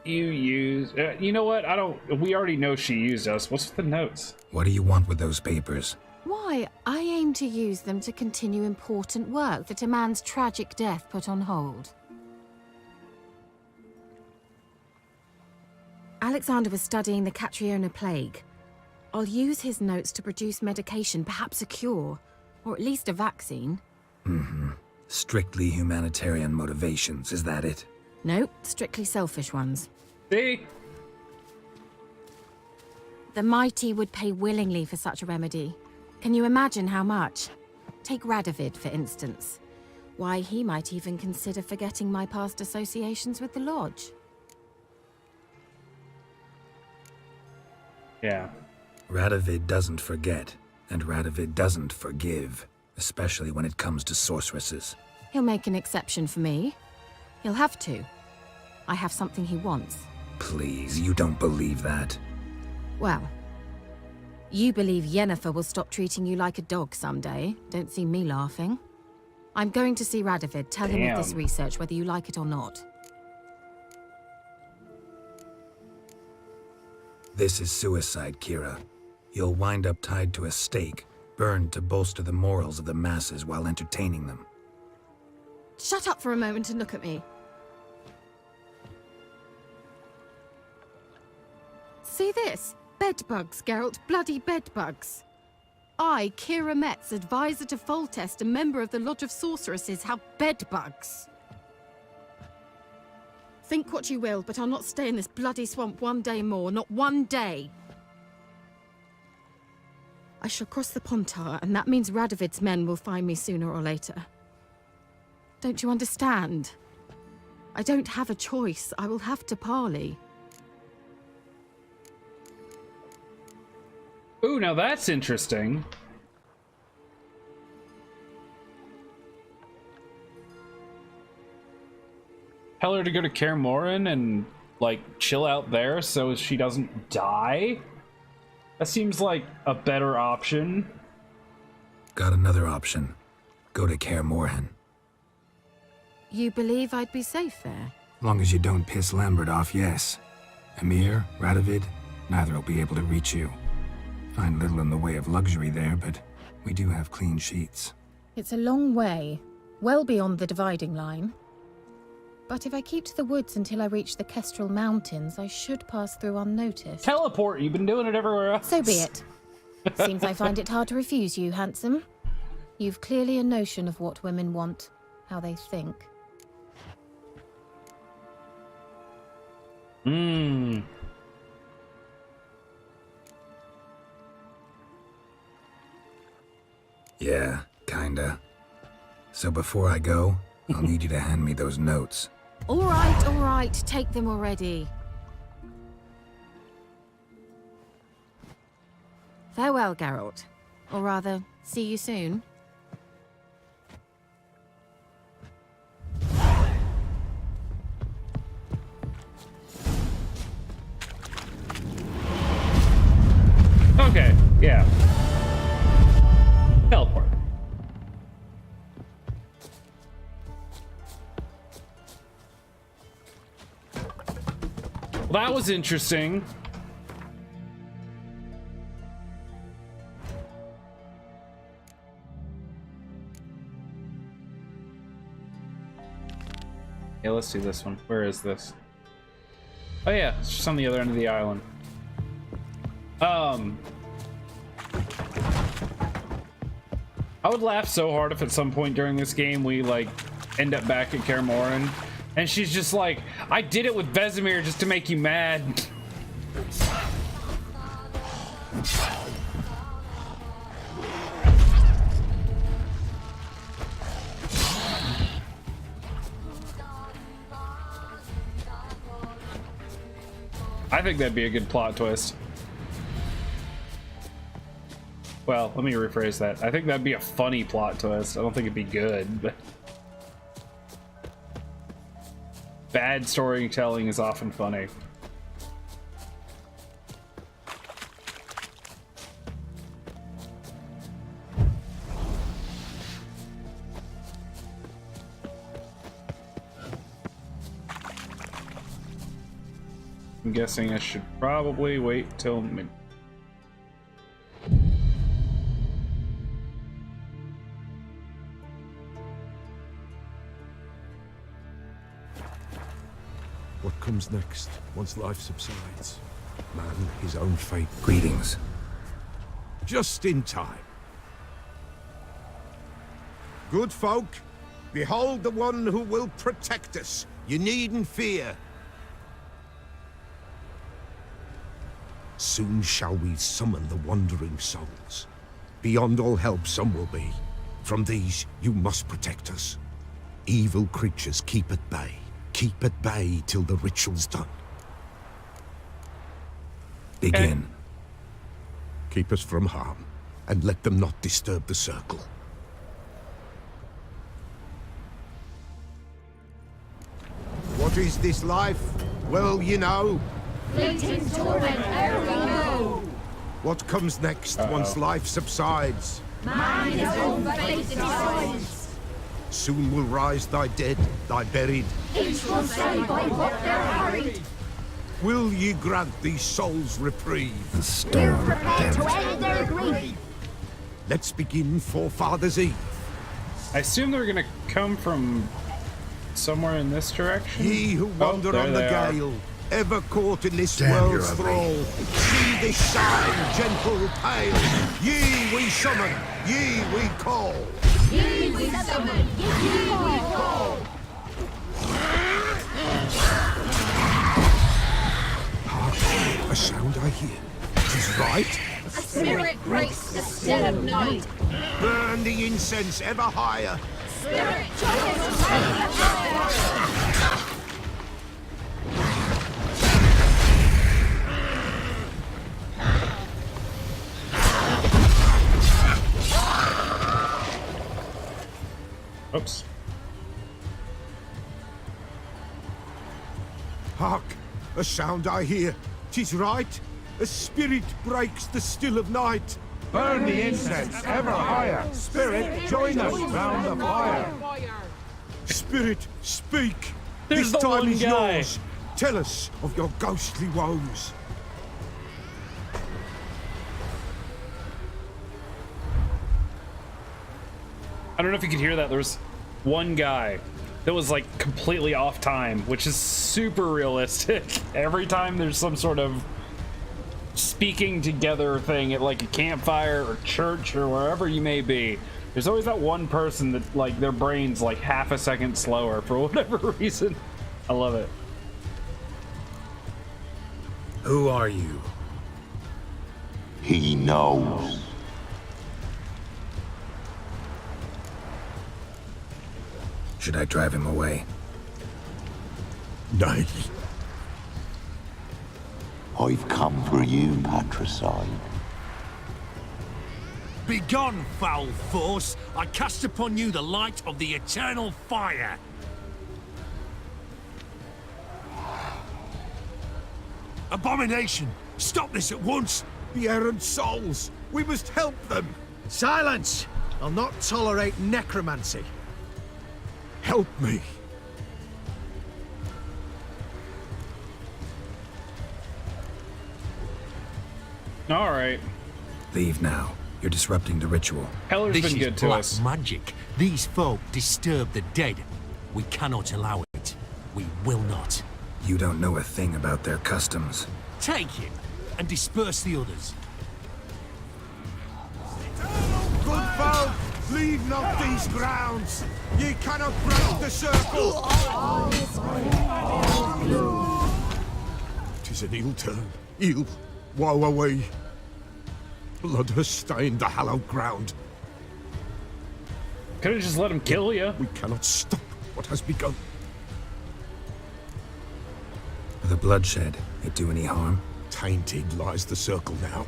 You use... you know what? I don't... We already know she used us. What's with the notes? What do you want with those papers? Why, I aim to use them to continue important work that a man's tragic death put on hold. Alexander was studying the Catriona plague. I'll use his notes to produce medication, perhaps a cure, or at least a vaccine. Mm-hmm. Strictly humanitarian motivations, is that it? Nope, strictly selfish ones. See? The mighty would pay willingly for such a remedy. Can you imagine how much? Take Radovid, for instance. Why, he might even consider forgetting my past associations with the Lodge. Yeah. Radovid doesn't forget, and Radovid doesn't forgive, especially when it comes to sorceresses. He'll make an exception for me. He'll have to. I have something he wants. Please, you don't believe that. Well, you believe Yennefer will stop treating you like a dog someday. Don't see me laughing. I'm going to see Radovid, tell him of this research, whether you like it or not. This is suicide, Kira. You'll wind up tied to a stake, burned to bolster the morals of the masses while entertaining them. Shut up for a moment and look at me. See this? Bedbugs, Geralt. Bloody bedbugs. I, Kira Metz, advisor to Foltest, a member of the Lodge of Sorceresses, have bedbugs. Think what you will, but I'll not stay in this bloody swamp one day more. Not one day. I shall cross the Pontar, and that means Radovid's men will find me sooner or later. Don't you understand? I don't have a choice. I will have to parley. Ooh, now that's interesting. Tell her to go to Kaer Morhen and, like, chill out there so she doesn't die? That seems like a better option. Got another option. Go to Kaer Morhen. You believe I'd be safe there? Long as you don't piss Lambert off, yes. Emir, Radovid, neither will be able to reach you. Find little in the way of luxury there, but we do have clean sheets. It's a long way, well beyond the dividing line. But if I keep to the woods until I reach the Kestrel Mountains, I should pass through unnoticed. Teleport! You've been doing it everywhere else. So be it. Seems I find it hard to refuse you, handsome. You've clearly a notion of what women want, how they think. Yeah, kinda. So before I go, I'll need you to hand me those notes. All right, take them already. Farewell, Geralt. Or rather, see you soon. Okay, yeah. Teleport. Well, that was interesting. Yeah, let's do this one. Where is this? Oh yeah, it's just on the other end of the island. I would laugh so hard if at some point during this game we like end up back at Kaer Morhen and she's just like, I did it with Vesemir just to make you mad. I think that'd be a good plot twist. Well, let me rephrase that. I think that'd be a funny plot twist. I don't think it'd be good, but bad storytelling is often funny. I'm guessing I should probably wait till mid. What comes next, once life subsides? Man, his own fate. Greetings. Just in time. Good folk, behold the one who will protect us. You needn't fear. Soon shall we summon the wandering souls. Beyond all help some will be. From these you must protect us. Evil creatures keep at bay. Keep at bay till the ritual's done. Begin. Keep us from harm, and let them not disturb the circle. What is this life? Well, you know. Fleeting torment, ere we know. What comes next once life subsides? Man his own fate decides. Soon will rise thy dead, thy buried. Each will say by what they're harried. Will ye grant these souls reprieve? The storm Prepare to damns. end their grief. Let's begin Forefathers' Eve. I assume they're gonna come from somewhere in this direction. Ye who wander there on the they are. gale, ever caught in this Damn, world's you're thrall, see this sign, gentle, pale. Ye we summon, ye we call. Ye we summon, ye we call. A sound I hear. 'Tis right. A spirit breaks the still of night. Burn the incense ever higher. Spirit joyous fire. Oops. Hark! A sound I hear. 'Tis right. A spirit breaks the still of night. Burn the incense ever higher. Spirit, join us round the fire. Spirit, speak. There's this the time one is guy. yours. Tell us of your ghostly woes. I don't know if you could hear that. There was one guy that was like completely off time, which is super realistic. Every time there's some sort of speaking together thing at like a campfire or church or wherever you may be, there's always that one person that like their brain's like half a second slower for whatever reason. I love it. Who are you? He knows. Should I drive him away? Nay. I've come for you, patricide. Begone, foul force! I cast upon you the light of the eternal fire! Abomination! Stop this at once! The errant souls. We must help them. Silence! I'll not tolerate necromancy. Help me. All right. Leave now. You're disrupting the ritual. Heller's This been is good to black us. magic. These folk disturb the dead. We cannot allow it. We will not. You don't know a thing about their customs. Take him and disperse the others. Good folk, Leave not these grounds! Ye cannot break the circle! Tis an ill turn. Ill. Woe away. Blood has stained the hallowed ground. Could have just let him kill you. We cannot stop what has begun. The bloodshed, it do any harm? Tainted lies the circle now.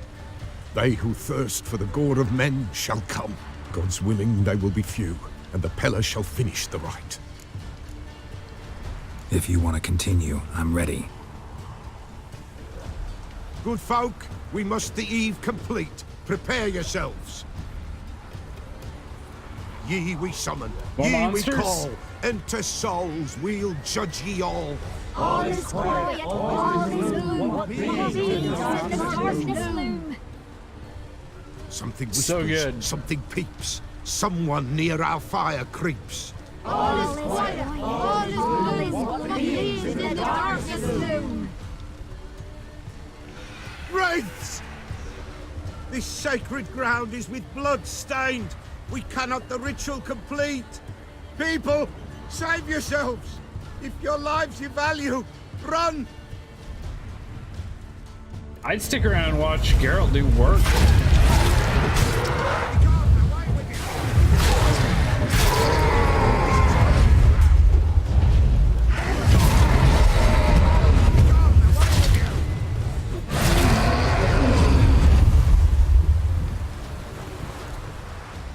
They who thirst for the gore of men shall come. God's willing, they will be few, and the Peller shall finish the rite. If you want to continue, I'm ready. Good folk, we must the eve complete. Prepare yourselves. Ye we summon, More ye monsters? we call. Enter souls, we'll judge ye all. All is quiet, all is gloom. All is in the darkness loom. Something whispers, So good. something peeps. Someone near our fire creeps. All is quiet, all is gloom. All is in the darkness loom. Wraiths! This sacred ground is with blood stained. We cannot the ritual complete. People, save yourselves. If your lives you value, run! I'd stick around and watch Geralt do work.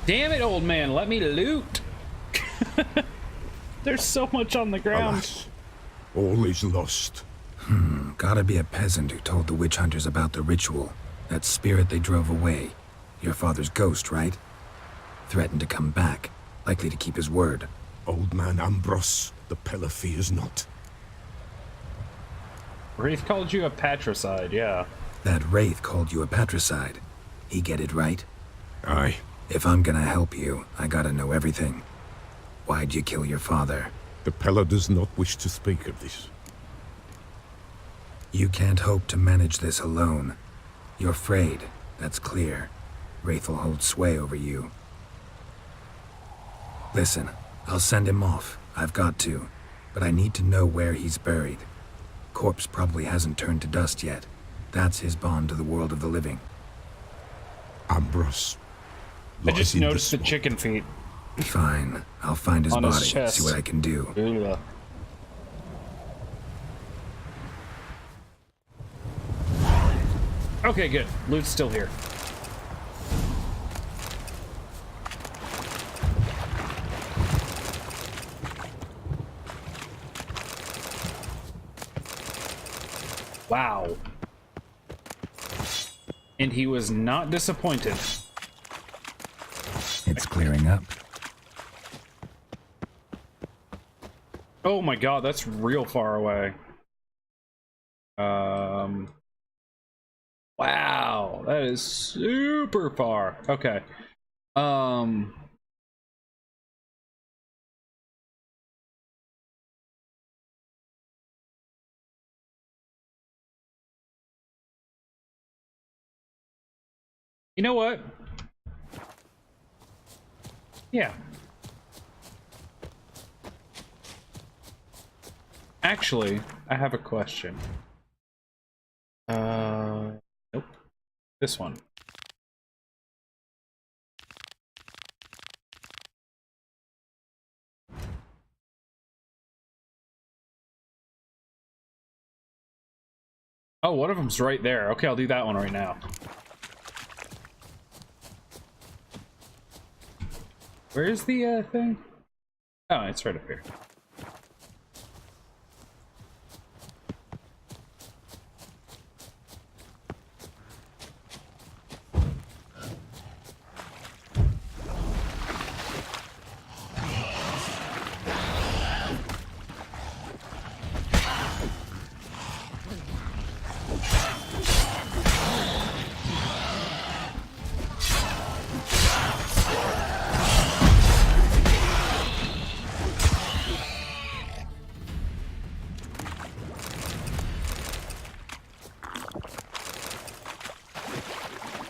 Damn it, old man, let me loot. There's so much on the ground. Alas, all is lost. Gotta be a peasant who told the witch hunters about the ritual. That spirit they drove away. Your father's ghost, right? Threatened to come back. Likely to keep his word. Old man Ambros, the Peller fears not. Wraith called you a patricide, yeah. That wraith called you a patricide. He get it right? Aye. If I'm gonna help you, I gotta know everything. Why'd you kill your father? The Peller does not wish to speak of this. You can't hope to manage this alone. You're afraid, that's clear. Wraith will hold sway over you. Listen, I'll send him off. I've got to. But I need to know where he's buried. Corpse probably hasn't turned to dust yet. That's his bond to the world of the living. Ambros. I just noticed the chicken feet. Fine. I'll find his On body, his chest. see what I can do. Ugh. Okay, good. Loot's still here. Wow. And he was not disappointed. It's clearing up. Oh my god, that's real far away. Wow, that is super far. Okay. You know what? Yeah. Actually, I have a question. Nope. This one. Oh, one of them's right there. Okay, I'll do that one right now. Where's the thing? Oh, it's right up here.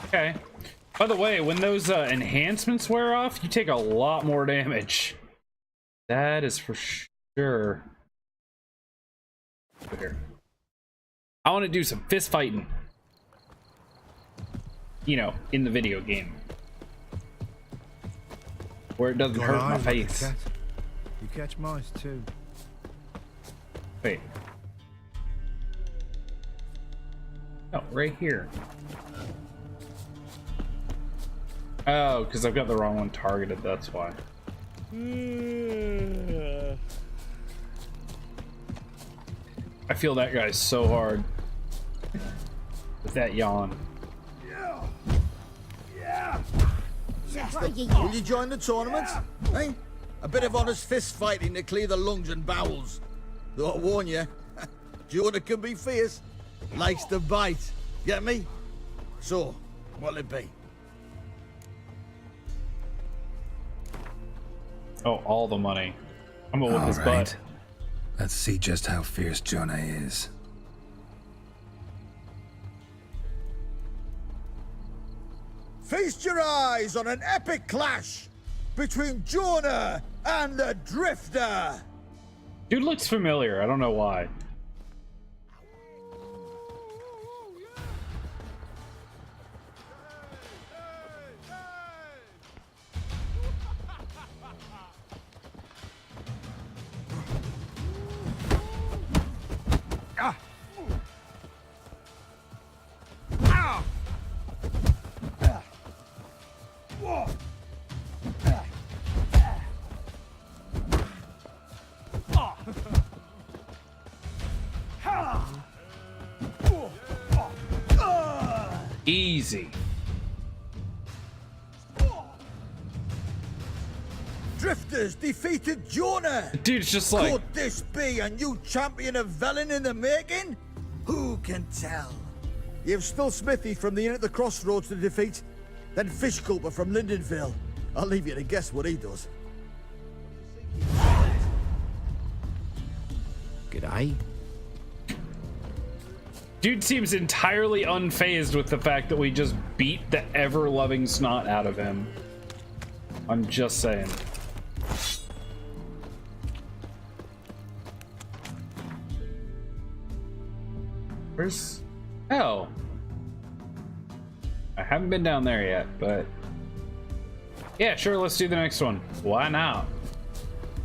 Okay. By the way, when those enhancements wear off, you take a lot more damage. That is for sure. Over here. I want to do some fist fighting. You know, in the video game. Where it doesn't hurt my face. Like you catch mice too. Wait. Oh, right here. Oh, because I've got the wrong one targeted, that's why. I feel that guy so hard. With that yawn. Will you join the tournament? Eh? A bit of honest fist fighting to clear the lungs and bowels. Though I warn you, Jonah can be fierce. Likes to bite. Get me? So, what'll it be? Oh, all the money. I'm gonna whip his butt. Let's see just how fierce Jonah is. Feast your eyes on an epic clash between Jonah and the Drifter. Dude looks familiar. I don't know why. Easy. Drifters defeated Jonah. Dude's just like, could this be a new champion of Velen in the making? Who can tell? You've still Smithy from the Inn at the Crossroads to defeat, then Fishculper from Lindenville. I'll leave you to guess what he does. G'day. dude seems entirely unfazed with the fact that we just beat the ever-loving snot out of him. I'm just saying. Where's... Oh. I haven't been down there yet, but... Yeah, sure, let's do the next one. Why not?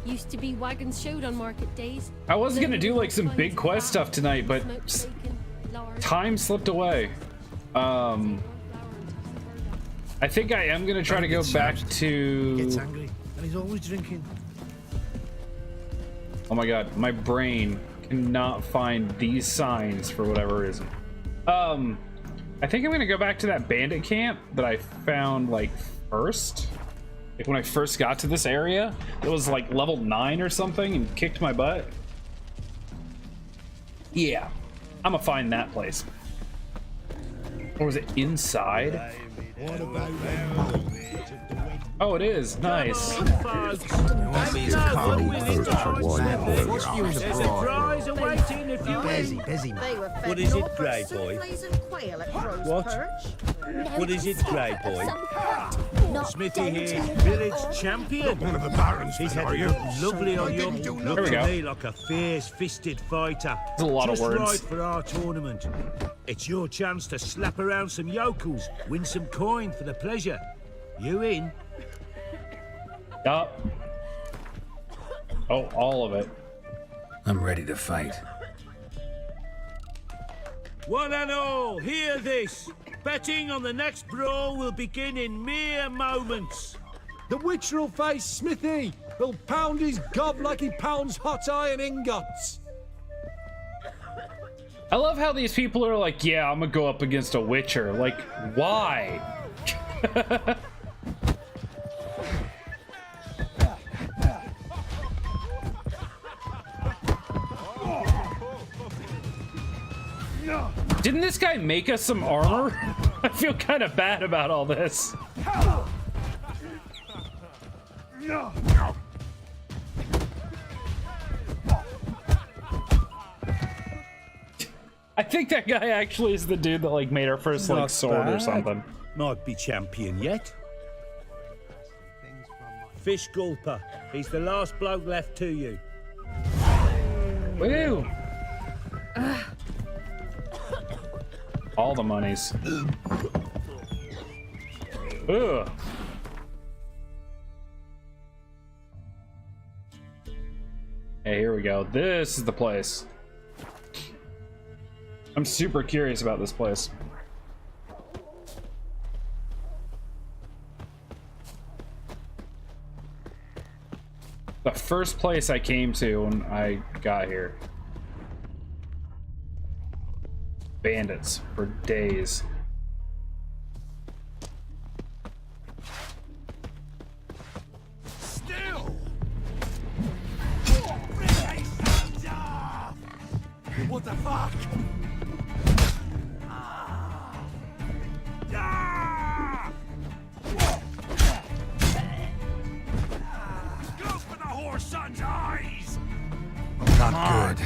Used to be wagons showed on market days. I was gonna do like some big quest stuff tonight, but time slipped away. I think I am gonna try to go back to... Gets angry, and he's always drinking. Oh my god, my brain cannot find these signs for whatever reason. I think I'm gonna go back to that bandit camp that I found like first. Like when I first got to this area, it was like level 9 or something and kicked my butt. Yeah, I'm gonna find that place. Or was it inside? Oh, it is. Nice. There's a prize awaiting if you win. Busy, man. What is it, Grey Boy? What? What is it, Grey Boy? Smithy here, village champion. One of the barons, He's are had you? it lovely on you. Look There we to go. me like a fierce-fisted fighter. That's a lot of Just words. right for our tournament. It's your chance to slap around some yokels, win some coin for the pleasure. You in? Yup. Oh, all of it. I'm ready to fight. One and all, hear this. Betting on the next brawl will begin in mere moments. The Witcher will face Smithy. He'll pound his gob like he pounds hot iron ingots. I love how these people are like, yeah, I'm gonna go up against a Witcher. Like, why? Didn't this guy make us some armor? I feel kind of bad about all this. I think that guy actually is the dude that like made our first like Not sword or bad. something. Might be champion yet. Fish Gulper. He's the last bloke left to you. Woo! All the monies. Ugh. Hey, here we go. This is the place. I'm super curious about this place. The first place I came to when I got here. Bandits for days. Still! What the fuck? Go for the horse son's eyes! Not good.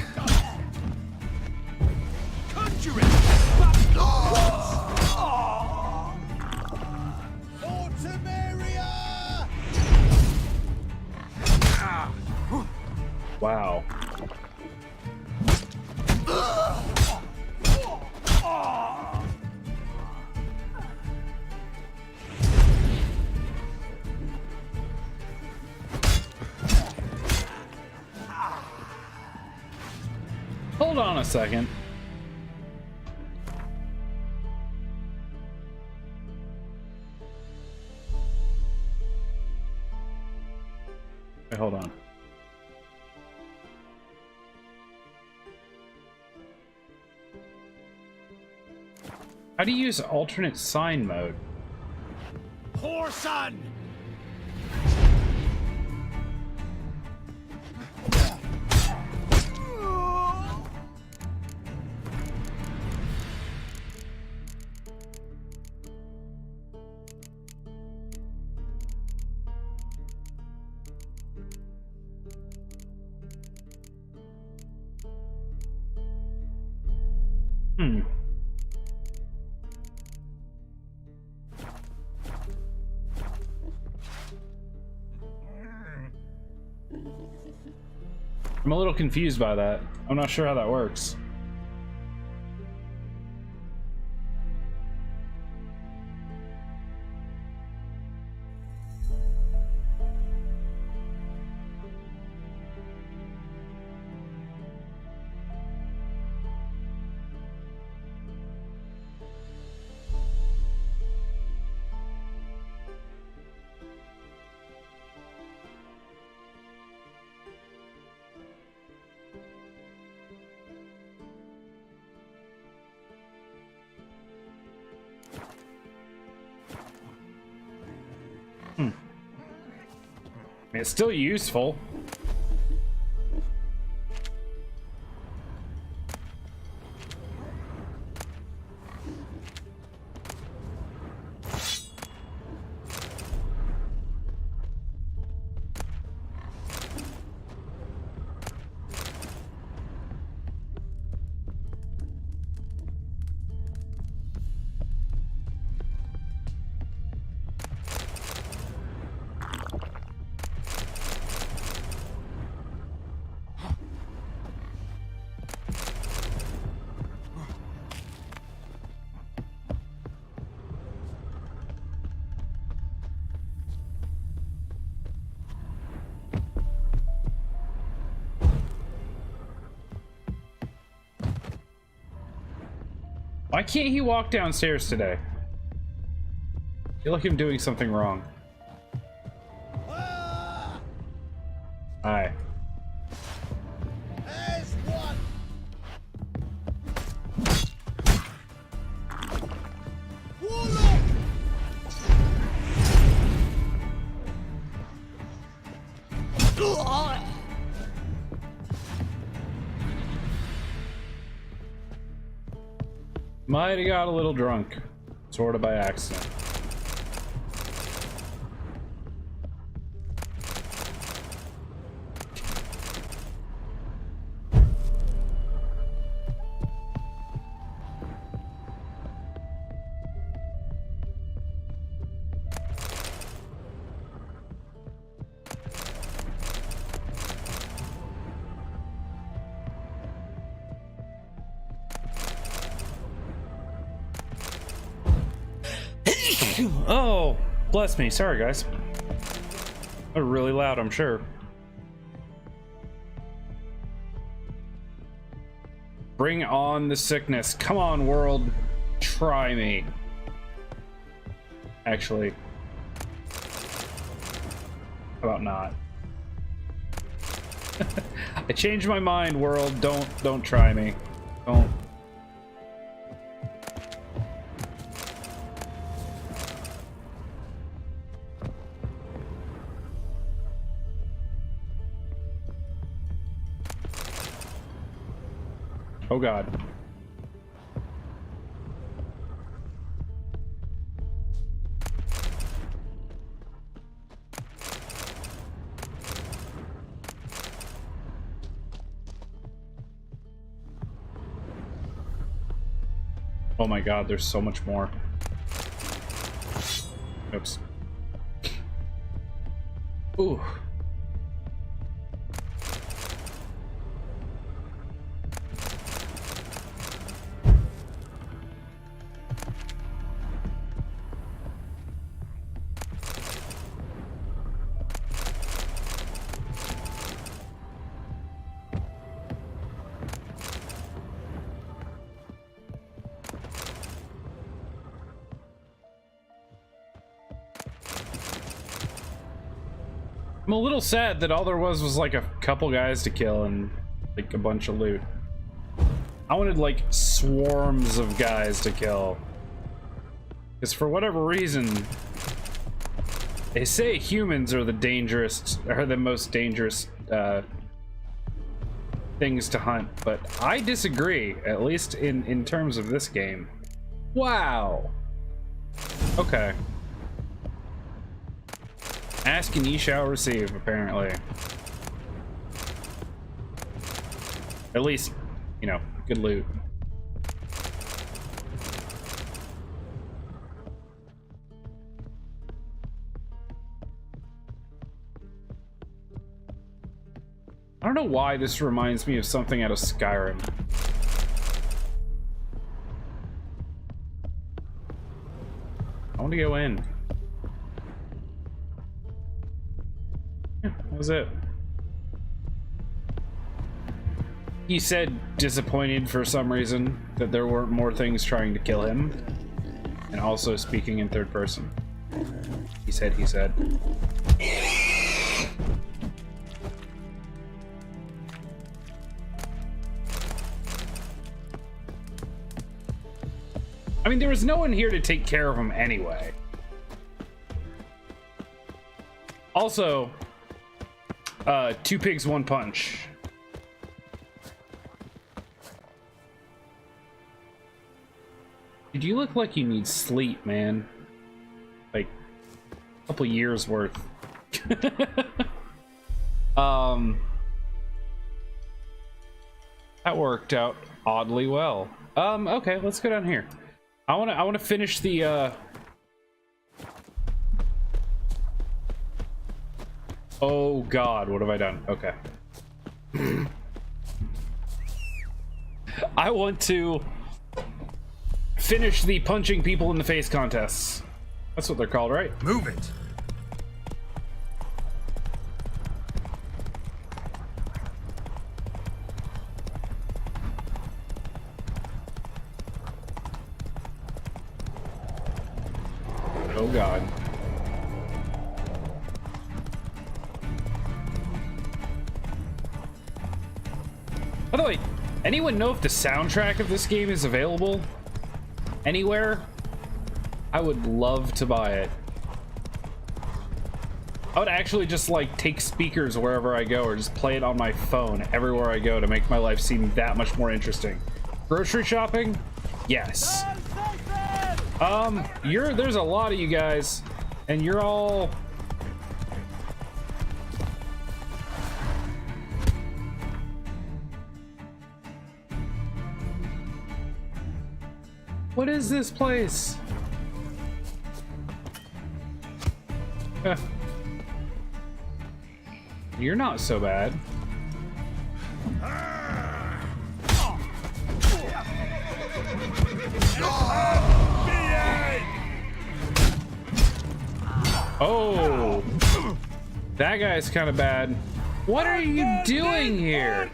Conjuring! Wow. Hold on a second. Wait, hold on. How do you use alternate sign mode? Poor son! I'm a little confused by that. I'm not sure how that works. It's still useful. Why can't he walk downstairs today? I feel like I'm doing something wrong. Hi. Might have got a little drunk, sort of by accident. Oh, bless me. Sorry, guys. They're really loud, I'm sure. Bring on the sickness. Come on, world. Try me. Actually, how about not? I changed my mind, world. Don't try me. Don't. Oh God. Oh my God, there's so much more. Oops. Ooh. I'm a little sad that all there was like a couple guys to kill and like a bunch of loot. I wanted like swarms of guys to kill. Because for whatever reason, they say humans are the most dangerous things to hunt, but I disagree, at least in terms of this game. Wow. Okay. Ask and ye shall receive, apparently. At least, you know, good loot. I don't know why this reminds me of something out of Skyrim. I want to go in. That was it. He said disappointed for some reason that there weren't more things trying to kill him, and also speaking in third person. He said. I mean, there was no one here to take care of him anyway. Also, two pigs, one punch. Dude, you look like you need sleep, man. Like, a couple years worth. That worked out oddly well. Okay, let's go down here. I wanna finish the, Oh God, what have I done? Okay. I want to finish the punching people in the face contests. That's what they're called, right? Move it. Oh God. By the way, anyone know if the soundtrack of this game is available anywhere? I would love to buy it. I would actually just like take speakers wherever I go, or just play it on my phone everywhere I go to make my life seem that much more interesting. Grocery shopping? Yes. There's a lot of you guys, and you're all... What is this place? You're not so bad. Oh, that guy's kind of bad. What are you doing here?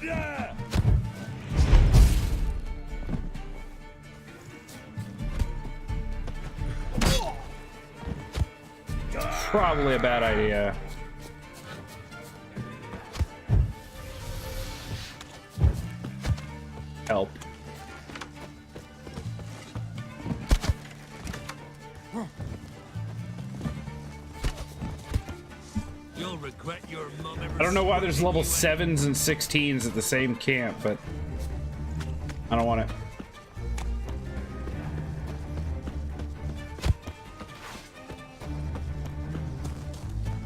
Probably a bad idea. Help. You'll regret your mum ever. I don't know why there's level 7s and 16s at the same camp, but I don't want it.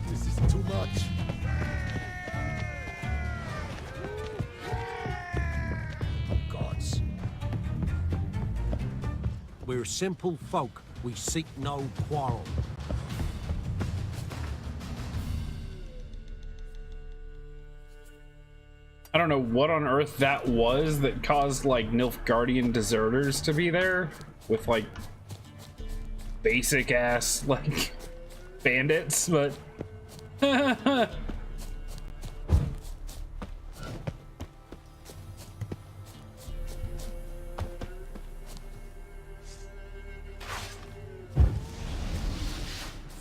This is too much. Oh, gods. We're simple folk. We seek no quarrel. I don't know what on earth that was that caused like Nilfgaardian deserters to be there with like basic ass like bandits, but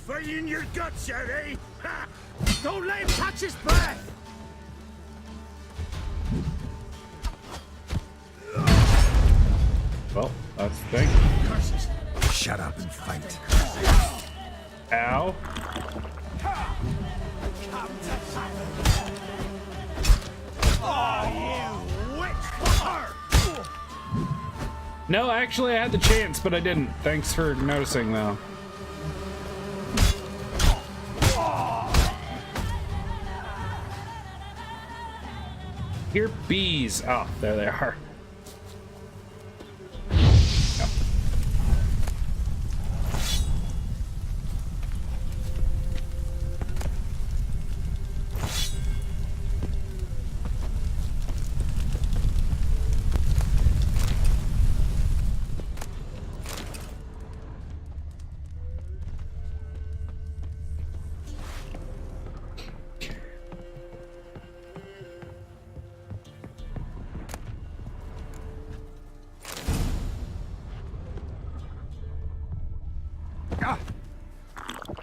Fight in your guts, Eddie! Ha! Don't let him touch his breath! well, that's the thing. Curses. Shut up and fight. Ow. Oh, you witch fucker! No, actually I had the chance, but I didn't. Thanks for noticing though. Here bees. Oh, there they are.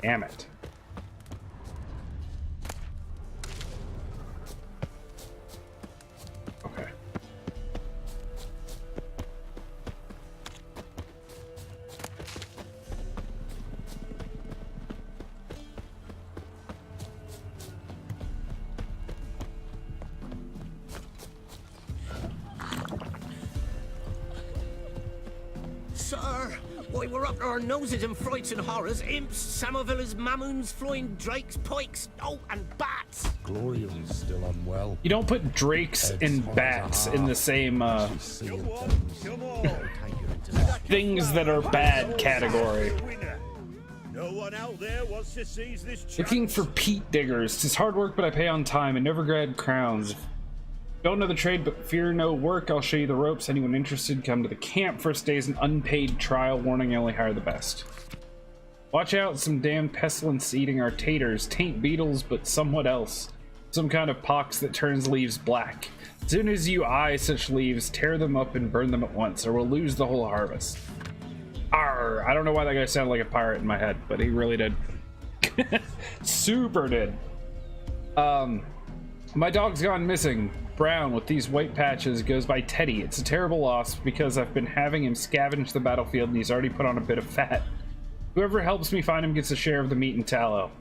Damn it. Okay. Sir, why we're up to our noses in frights and horrors, imps, Samovillas, mamoons, flying drakes, pikes, oh, and bats. Glorian's still unwell. You don't put drakes and bats in the same things that are bad category. No one out there wants to seize this Looking for peat diggers. 'Tis hard work, but I pay on time and Novigrad crowns. Don't know the trade, but fear no work. I'll show you the ropes. Anyone interested, come to the camp. First day is an unpaid trial. Warning, I only hire the best. Watch out, some damn pestilence eating our taters. Taint beetles, but somewhat else. Some kind of pox that turns leaves black. As soon as you eye such leaves, tear them up and burn them at once, or we'll lose the whole harvest. Arr! I don't know why that guy sounded like a pirate in my head, but he really did. Super did. My dog's gone missing. Brown with these white patches, goes by Teddy. It's a terrible loss because I've been having him scavenge the battlefield and he's already put on a bit of fat. Whoever helps me find him gets a share of the meat and tallow.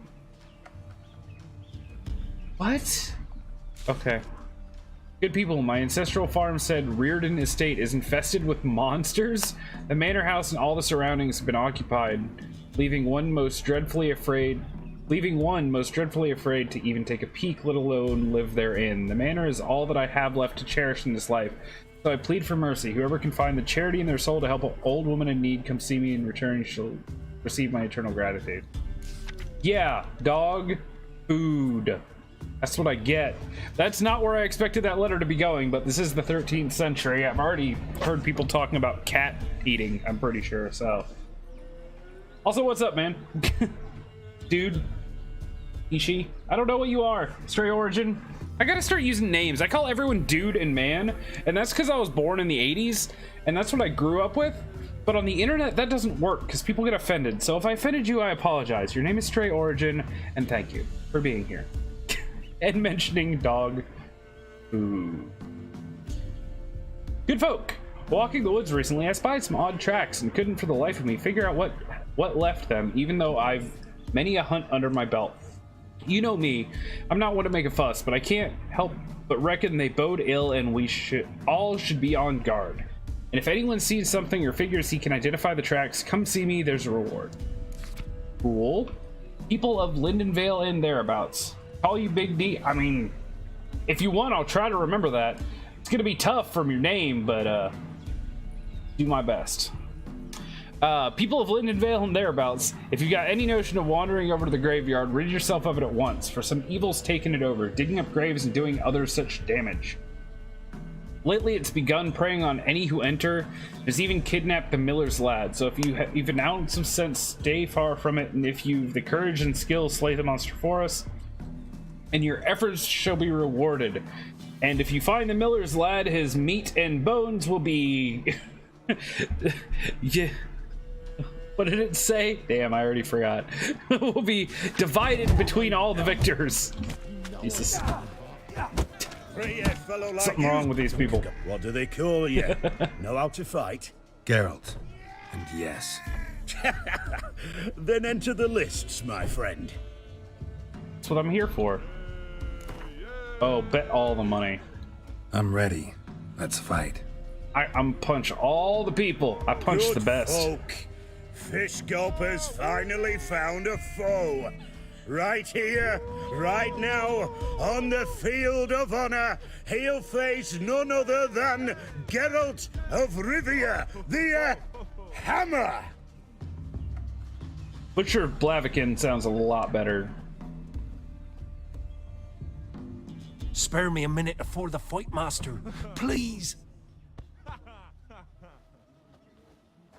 What? Okay. Good people, my ancestral farm said Reardon Estate is infested with monsters. The manor house and all the surroundings have been occupied, leaving one most dreadfully afraid to even take a peek, let alone live therein. The manor is all that I have left to cherish in this life, so I plead for mercy. Whoever can find the charity in their soul to help an old woman in need, come see me. In return, shall receive my eternal gratitude. Yeah, dog food. That's what I get. That's not where I expected that letter to be going, but this is the 13th century. I've already heard people talking about cat eating, I'm pretty sure, so. Also, what's up, man? Dude. Ishi. I don't know what you are. Stray Origin. I gotta start using names. I call everyone dude and man, and that's because I was born in the 80s, and that's what I grew up with. But on the internet, that doesn't work because people get offended. So if I offended you, I apologize. Your name is Stray Origin, and thank you for being here. And mentioning dog. Ooh. Good folk. Walking the woods recently, I spied some odd tracks and couldn't for the life of me figure out what left them, even though I've many a hunt under my belt. You know me, I'm not one to make a fuss, but I can't help but reckon they bode ill, and we should be on guard. And if anyone sees something or figures he can identify the tracks, come see me, there's a reward. Cool. People of Lindenvale and thereabouts. Call you Big D. I mean, if you want, I'll try to remember that. It's gonna be tough from your name, but do my best. People of Lindenvale and thereabouts, if you've got any notion of wandering over to the graveyard, rid yourself of it at once, for some evil's taken it over, digging up graves and doing other such damage. Lately, it's begun preying on any who enter. It's even kidnapped the miller's lad, so if you've an ounce of sense, stay far from it, and if you've the courage and skill, slay the monster for us, and your efforts shall be rewarded. And if you find the miller's lad, his meat and bones will be... yeah. What did it say? Damn, I already forgot. Will be divided between all the victors. Jesus. Something wrong with these people. What do they call you? Know how to fight? Geralt. And yes. Then enter the lists, my friend. That's what I'm here for. Oh, bet all the money. I'm ready. Let's fight. I'm punch all the people. I punch Good the best. Folk. Fish Gulper's finally found a foe. Right here, right now, on the field of honor, he'll face none other than Geralt of Rivia, the Hammer. Butcher of Blaviken sounds a lot better. Spare me a minute before the fight, master. Please.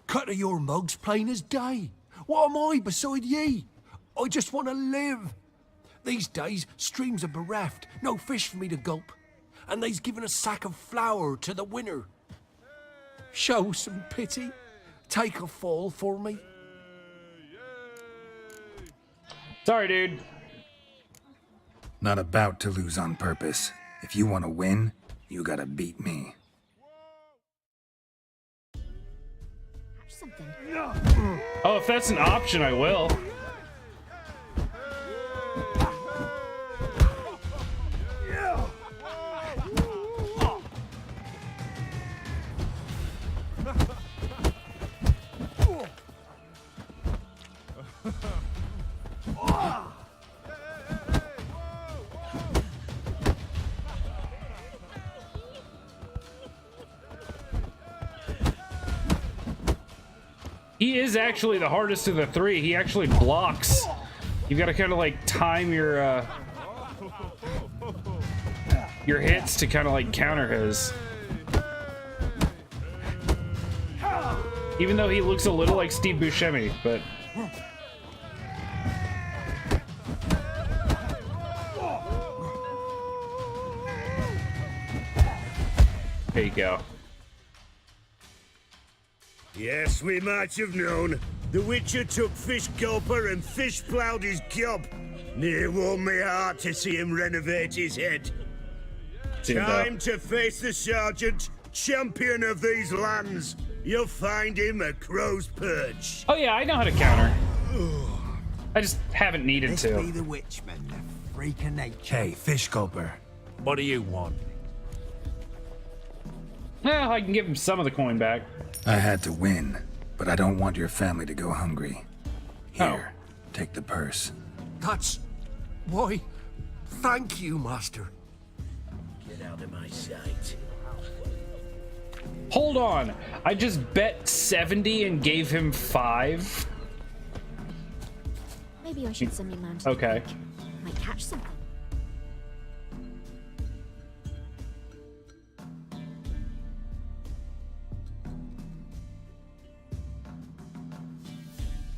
Cut of your mugs plain as day. What am I beside ye? I just want to live. These days, streams are bereft, no fish for me to gulp. And they's given a sack of flour to the winner. Show some pity. Take a fall for me. Sorry, dude. Not about to lose on purpose. If you want to win, you gotta beat me. Oh, if that's an option, I will. He is actually the hardest of the three. He actually blocks. You gotta kind of like time your hits to kind of like counter his. Even though he looks a little like Steve Buscemi, but there you go. Yes, we might have known. The Witcher took Fish Gulper and fish ploughed his gob. Near warmed me heart to see him renovate his head. Time to face the Sergeant, champion of these lands. You'll find him at Crow's Perch. Oh yeah, I know how to counter. I just haven't needed This to. be the Witchman, the freak of nature. Hey, Fish Gulper. What do you want? Well, I can give him some of the coin back. I had to win, but I don't want your family to go hungry. Here, take the purse. That's... why, thank you, master. Get out of my sight. Hold on. I just bet 70 and gave him 5. Maybe I should send my man to Okay. might catch something.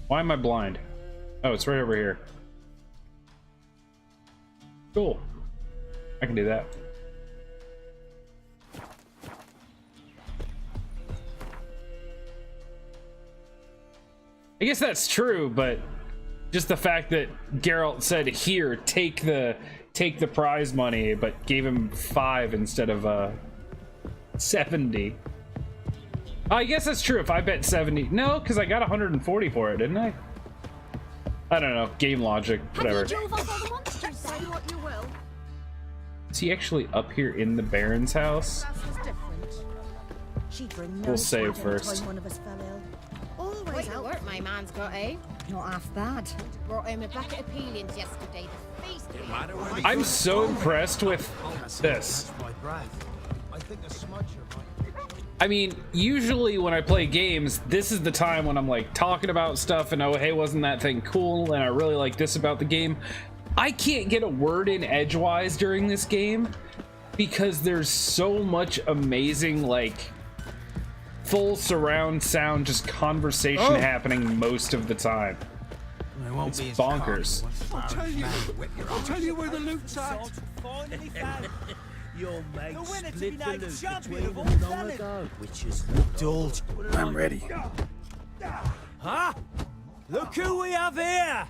Why am I blind? Oh, it's right over here. Cool. I can do that. I guess that's true, but just the fact that Geralt said, "Here, take the prize money," but gave him 5 instead of 70. I guess that's true. If I bet 70, no, because I got 140 for it, didn't I? I don't know. Game logic, whatever. Say what you will. Is he actually up here in the Baron's house? We'll save first. One of us fell ill. Always Quite the work my man's got, eh? Not half bad. Brought him a bucket of peelings yesterday. The feast. I'm so impressed with this. I mean, usually when I play games, this is the time when I'm like talking about stuff and, oh, hey, wasn't that thing cool? And I really like this about the game. I can't get a word in edgewise during this game because there's so much amazing, like, full surround sound, just conversation happening most of the time. It's bonkers. I'll tell you where the loot's at. Your mate The winner to split be the named loot champion between of them all long fellas. ago, which is indulge. I'm ready. Huh? Look who we have here!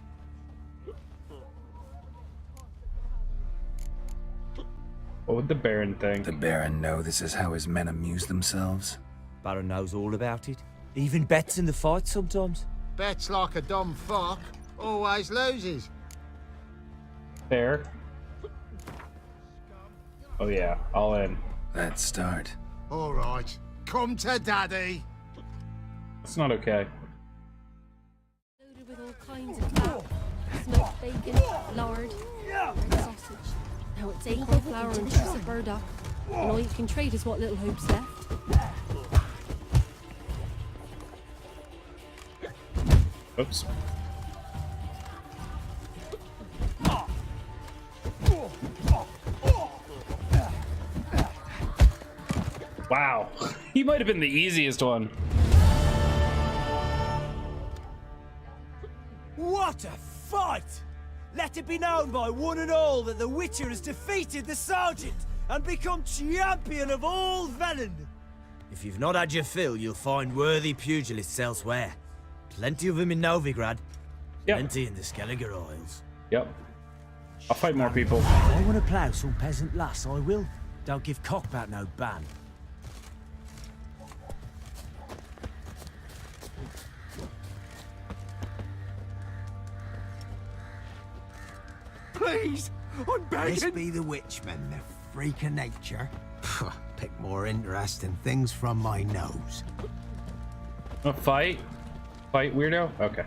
What would the Baron think? The Baron know this is how his men amuse themselves? Baron knows all about it. Even bets in the fight sometimes. Bets like a dumb fuck, always loses. Fair. Oh yeah, all in. Let's start. All right, come to daddy. It's not okay. Loaded with all kinds of fat. Smoked bacon, lard, and sausage. Now it's acorn flour and chips of burdock. And all you can trade is what little hope's left. Oops. Wow, he might have been the easiest one. What a fight! Let it be known by one and all that the Witcher has defeated the Sergeant and become champion of all Velen. If you've not had your fill, you'll find worthy pugilists elsewhere. Plenty of them in Novigrad. Yep. Plenty in the Skelliger Isles. Yep. I'll fight more people. If I want to plough some peasant lass, I will. Don't give cock about no ban. Please, I'm begging. This be the witchman, the freak of nature. Pick more interesting things from my nose. A fight? Fight, weirdo? Okay.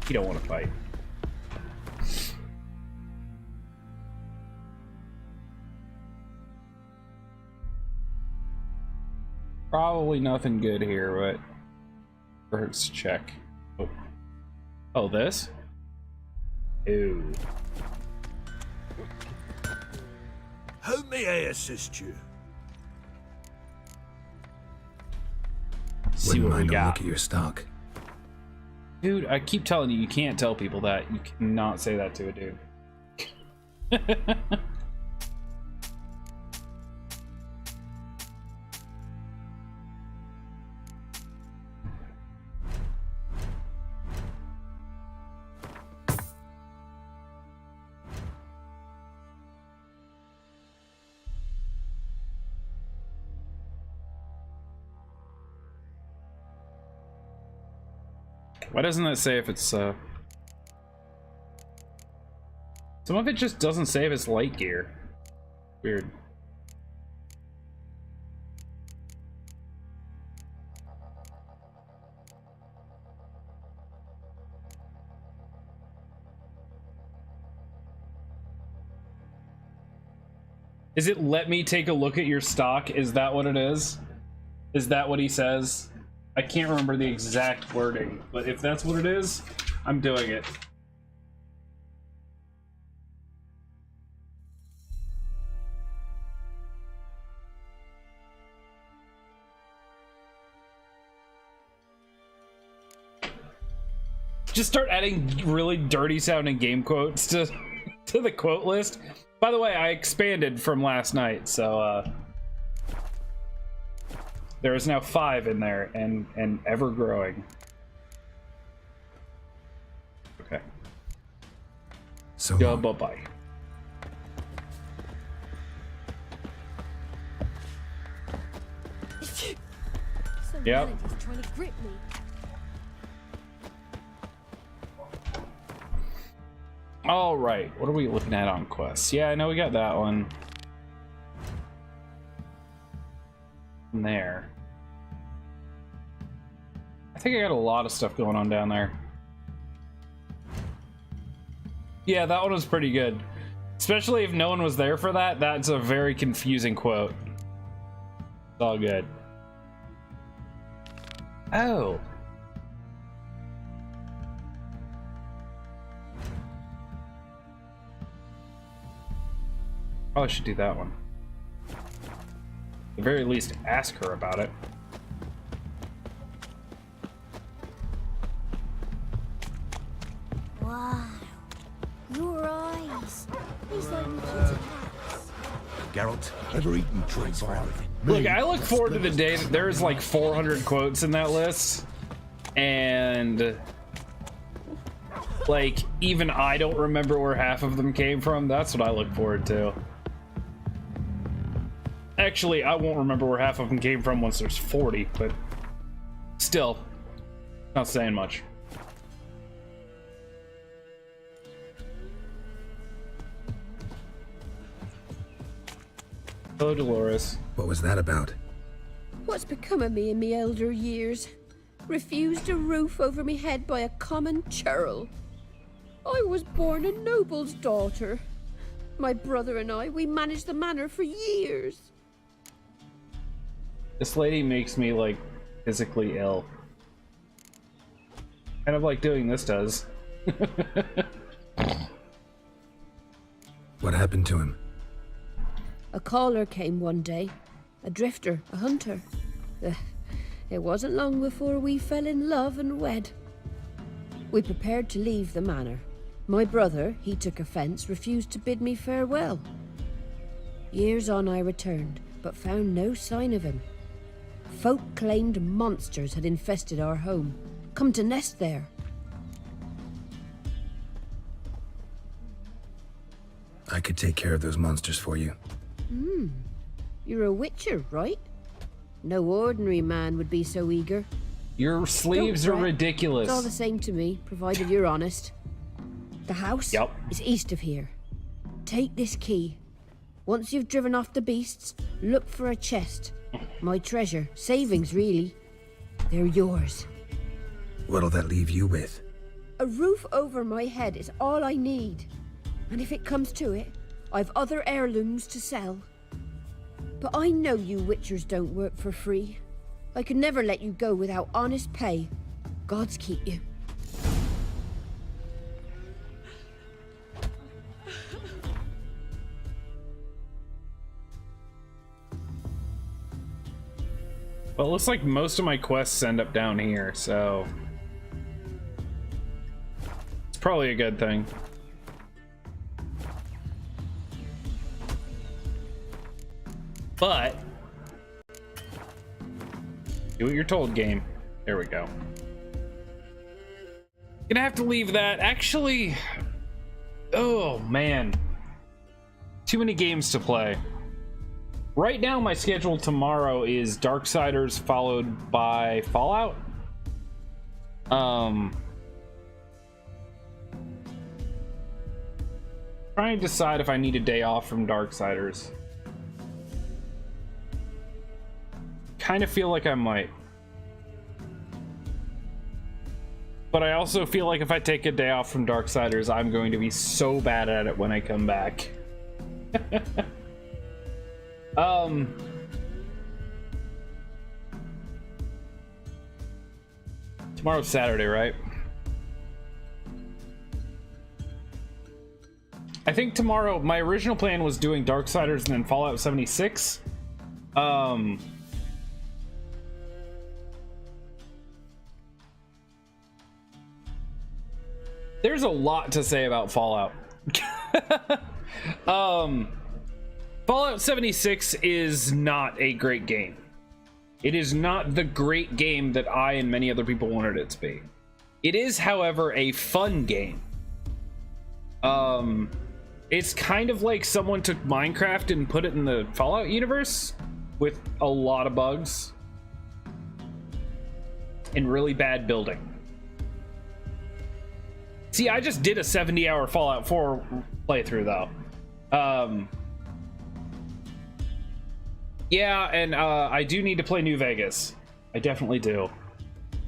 You don't want to fight. Probably nothing good here, but hurts to check. Oh. Oh, this? Ew. How may I assist you? See Wouldn't what we mind a got. look at your stock. Dude, I keep telling you, you can't tell people that. You cannot say that to a dude. Why doesn't that say if it's some of it just doesn't say if it's light gear. Weird. Is it let me take a look at your stock? Is that what it is? Is that what he says? I can't remember the exact wording, but if that's what it is, I'm doing it. Just start adding really dirty sounding game quotes to to the quote list. By the way, I expanded from last night, so there is now 5 in there, and ever growing. Okay. So go bye-bye. Yep. He's trying to grip me. All right, what are we looking at on quests? Yeah, I know we got that one. In there. I think I got a lot of stuff going on down there. Yeah, that one was pretty good. Especially if no one was there for that. That's a very confusing quote. It's all good. Oh. Probably should do that one. At the very least, ask her about it. Wow. Your eyes. He's like kitty cats. Geralt, ever eaten tree bark? Look, I look forward to the day that there's like 400 quotes in that list, and like even I don't remember where half of them came from. That's what I look forward to. Actually, I won't remember where half of them came from once there's 40, but still, not saying much. Hello, Dolores. What was that about? What's become of me in me elder years? Refused a roof over me head by a common churl. I was born a noble's daughter. My brother and I, we managed the manor for years. This lady makes me, like, physically ill. Kind of like doing this does. What happened to him? A caller came one day. A drifter, a hunter. It wasn't long before we fell in love and wed. We prepared to leave the manor. My brother, he took offence, refused to bid me farewell. Years on I returned, but found no sign of him. Folk claimed monsters had infested our home, come to nest there. I could take care of those monsters for you. You're a witcher, right? No ordinary man would be so eager. Your sleeves are ridiculous. It's all the same to me, provided you're honest. The house is east of here. Take this key. Once you've driven off the beasts, look for a chest. My treasure, savings really. They're yours. What'll that leave you with? A roof over my head is all I need. And if it comes to it, I've other heirlooms to sell. But I know you witchers don't work for free. I could never let you go without honest pay. Gods keep you. Well, it looks like most of my quests end up down here, so it's probably a good thing. But do what you're told, game. There we go. Gonna have to leave that. Actually, oh man, too many games to play. Right now, my schedule tomorrow is Darksiders followed by Fallout. Trying to decide if I need a day off from Darksiders. Kind of feel like I might. But I also feel like if I take a day off from Darksiders, I'm going to be so bad at it when I come back. Tomorrow's Saturday, right? I think tomorrow, my original plan was doing Darksiders and then Fallout 76. There's a lot to say about Fallout. Fallout 76 is not a great game. It is not the great game that I and many other people wanted it to be. It is, however, a fun game. It's kind of like someone took Minecraft and put it in the Fallout universe with a lot of bugs and really bad building. See, I just did a 70-hour Fallout 4 playthrough, though. Yeah, and I do need to play New Vegas. I definitely do.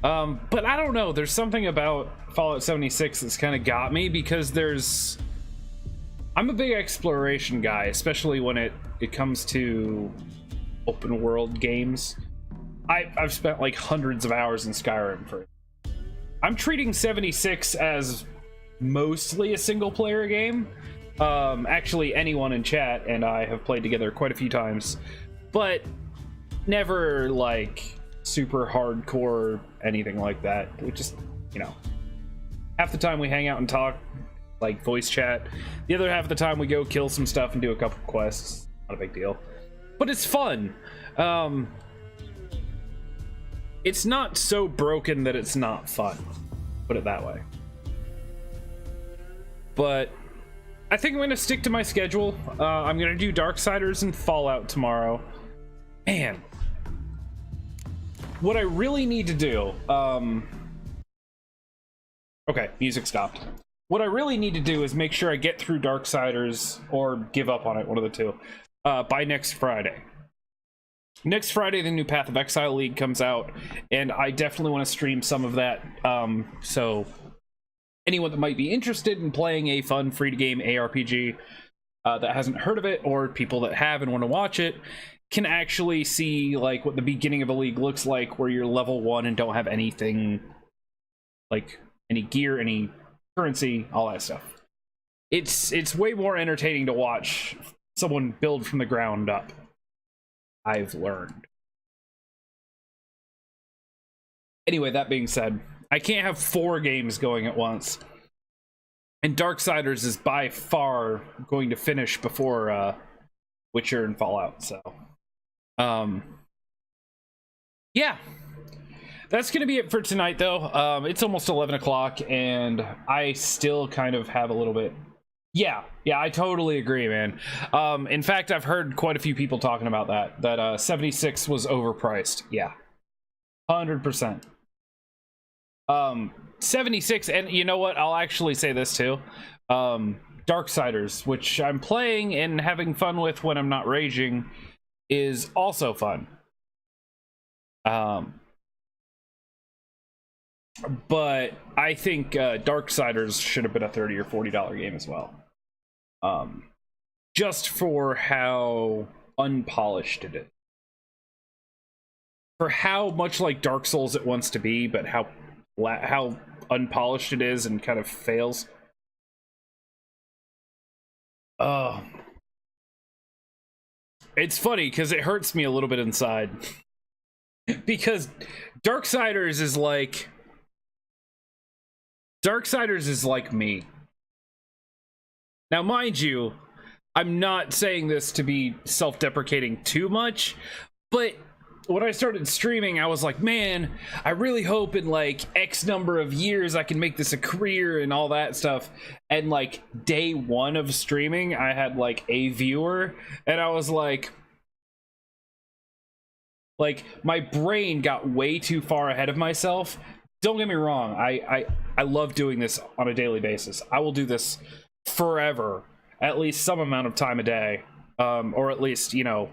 But I don't know. There's something about Fallout 76 that's kind of got me, because I'm a big exploration guy, especially when it comes to open world games. I've spent like hundreds of hours in Skyrim for it. I'm treating 76 as mostly a single player game. Actually, anyone in chat and I have played together quite a few times, but never like super hardcore anything like that. We just, you know, half the time we hang out and talk, like voice chat. The other half of the time we go kill some stuff and do a couple quests. Not a big deal, but it's fun. It's not so broken that it's not fun, put it that way. But I think I'm gonna stick to my schedule. I'm gonna do Darksiders and Fallout tomorrow. Man, what I really need to do, okay, music stopped. What I really need to do is make sure I get through Darksiders or give up on it, one of the two, by next Friday. Next Friday, the new Path of Exile League comes out, and I definitely want to stream some of that. So anyone that might be interested in playing a fun free-to-game ARPG that hasn't heard of it, or people that have and want to watch it, can actually see like what the beginning of a league looks like, where you're level 1 and don't have anything, like any gear, any currency, all that stuff. It's way more entertaining to watch someone build from the ground up, I've learned. Anyway, that being said, I can't have 4 games going at once, and Darksiders is by far going to finish before Witcher and Fallout. So yeah, that's gonna be it for tonight, though. It's almost 11 o'clock and I still kind of have a little bit. Yeah, I totally agree, man. In fact, I've heard quite a few people talking about that 76 was overpriced. Yeah, 100%. 76, and you know what, I'll actually say this too. Darksiders, which I'm playing and having fun with when I'm not raging, is also fun. But I think Darksiders should have been a $30 or $40 game as well. Just for how unpolished it is. For how much like Dark Souls it wants to be, but how unpolished it is and kind of fails. It's funny because it hurts me a little bit inside. Because Darksiders is like me. Now, mind you, I'm not saying this to be self-deprecating too much, but when I started streaming, I was like, man, I really hope in like X number of years I can make this a career and all that stuff. And like day 1 of streaming, I had like a viewer, and I was like my brain got way too far ahead of myself. Don't get me wrong, I love doing this on a daily basis. I will do this forever, at least some amount of time a day, or at least, you know,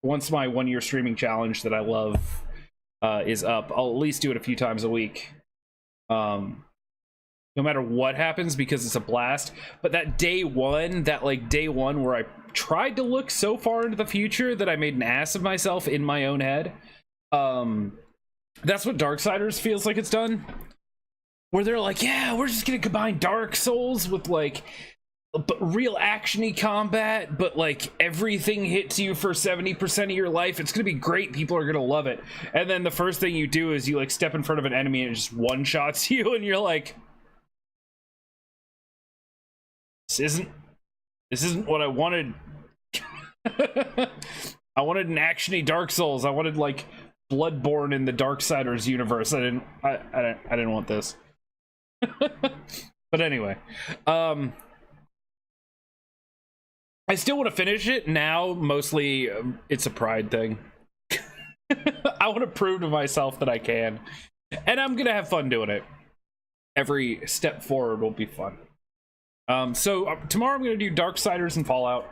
once my 1-year streaming challenge that I love is up, I'll at least do it a few times a week, no matter what happens, because it's a blast. But that day one where I tried to look so far into the future that I made an ass of myself in my own head, that's what Darksiders feels like it's done, where they're like, yeah, we're just gonna combine Dark Souls with like real actiony combat, but like everything hits you for 70% of your life. It's gonna be great, people are gonna love it. And then the first thing you do is you like step in front of an enemy and it just one-shots you, and you're like, This isn't what I wanted. I wanted an actiony Dark Souls. I wanted like Bloodborne in the Darksiders universe. I didn't want this. But anyway, I still want to finish it now. Mostly, it's a pride thing. I want to prove to myself that I can, and I'm gonna have fun doing it. Every step forward will be fun. So tomorrow I'm gonna do Darksiders and Fallout.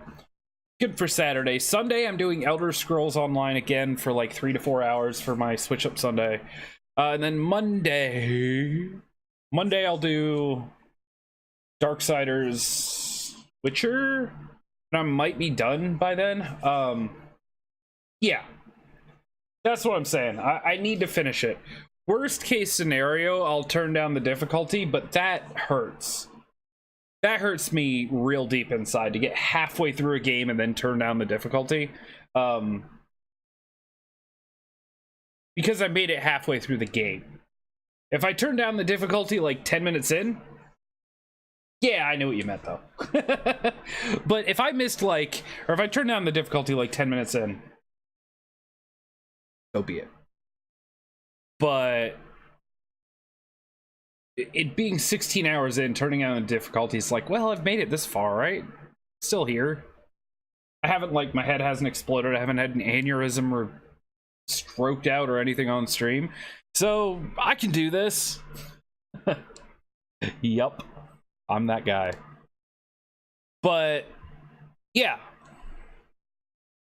Good for Saturday. Sunday I'm doing Elder Scrolls Online again for like 3 to 4 hours for my Switch Up Sunday. And then Monday I'll do Darksiders, Witcher, and I might be done by then. Yeah, that's what I'm saying. I need to finish it. Worst case scenario, I'll turn down the difficulty, but that hurts. That hurts me real deep inside to get halfway through a game and then turn down the difficulty. Because I made it halfway through the game. If I turn down the difficulty like 10 minutes in, yeah, I know what you meant though. But if I missed like, or if I turn down the difficulty like 10 minutes in, so be it. But it being 16 hours in, turning on the difficulty, is like, well, I've made it this far, right? Still here. I haven't, like, my head hasn't exploded. I haven't had an aneurysm or stroked out or anything on stream. So, I can do this. Yup. I'm that guy. But, yeah.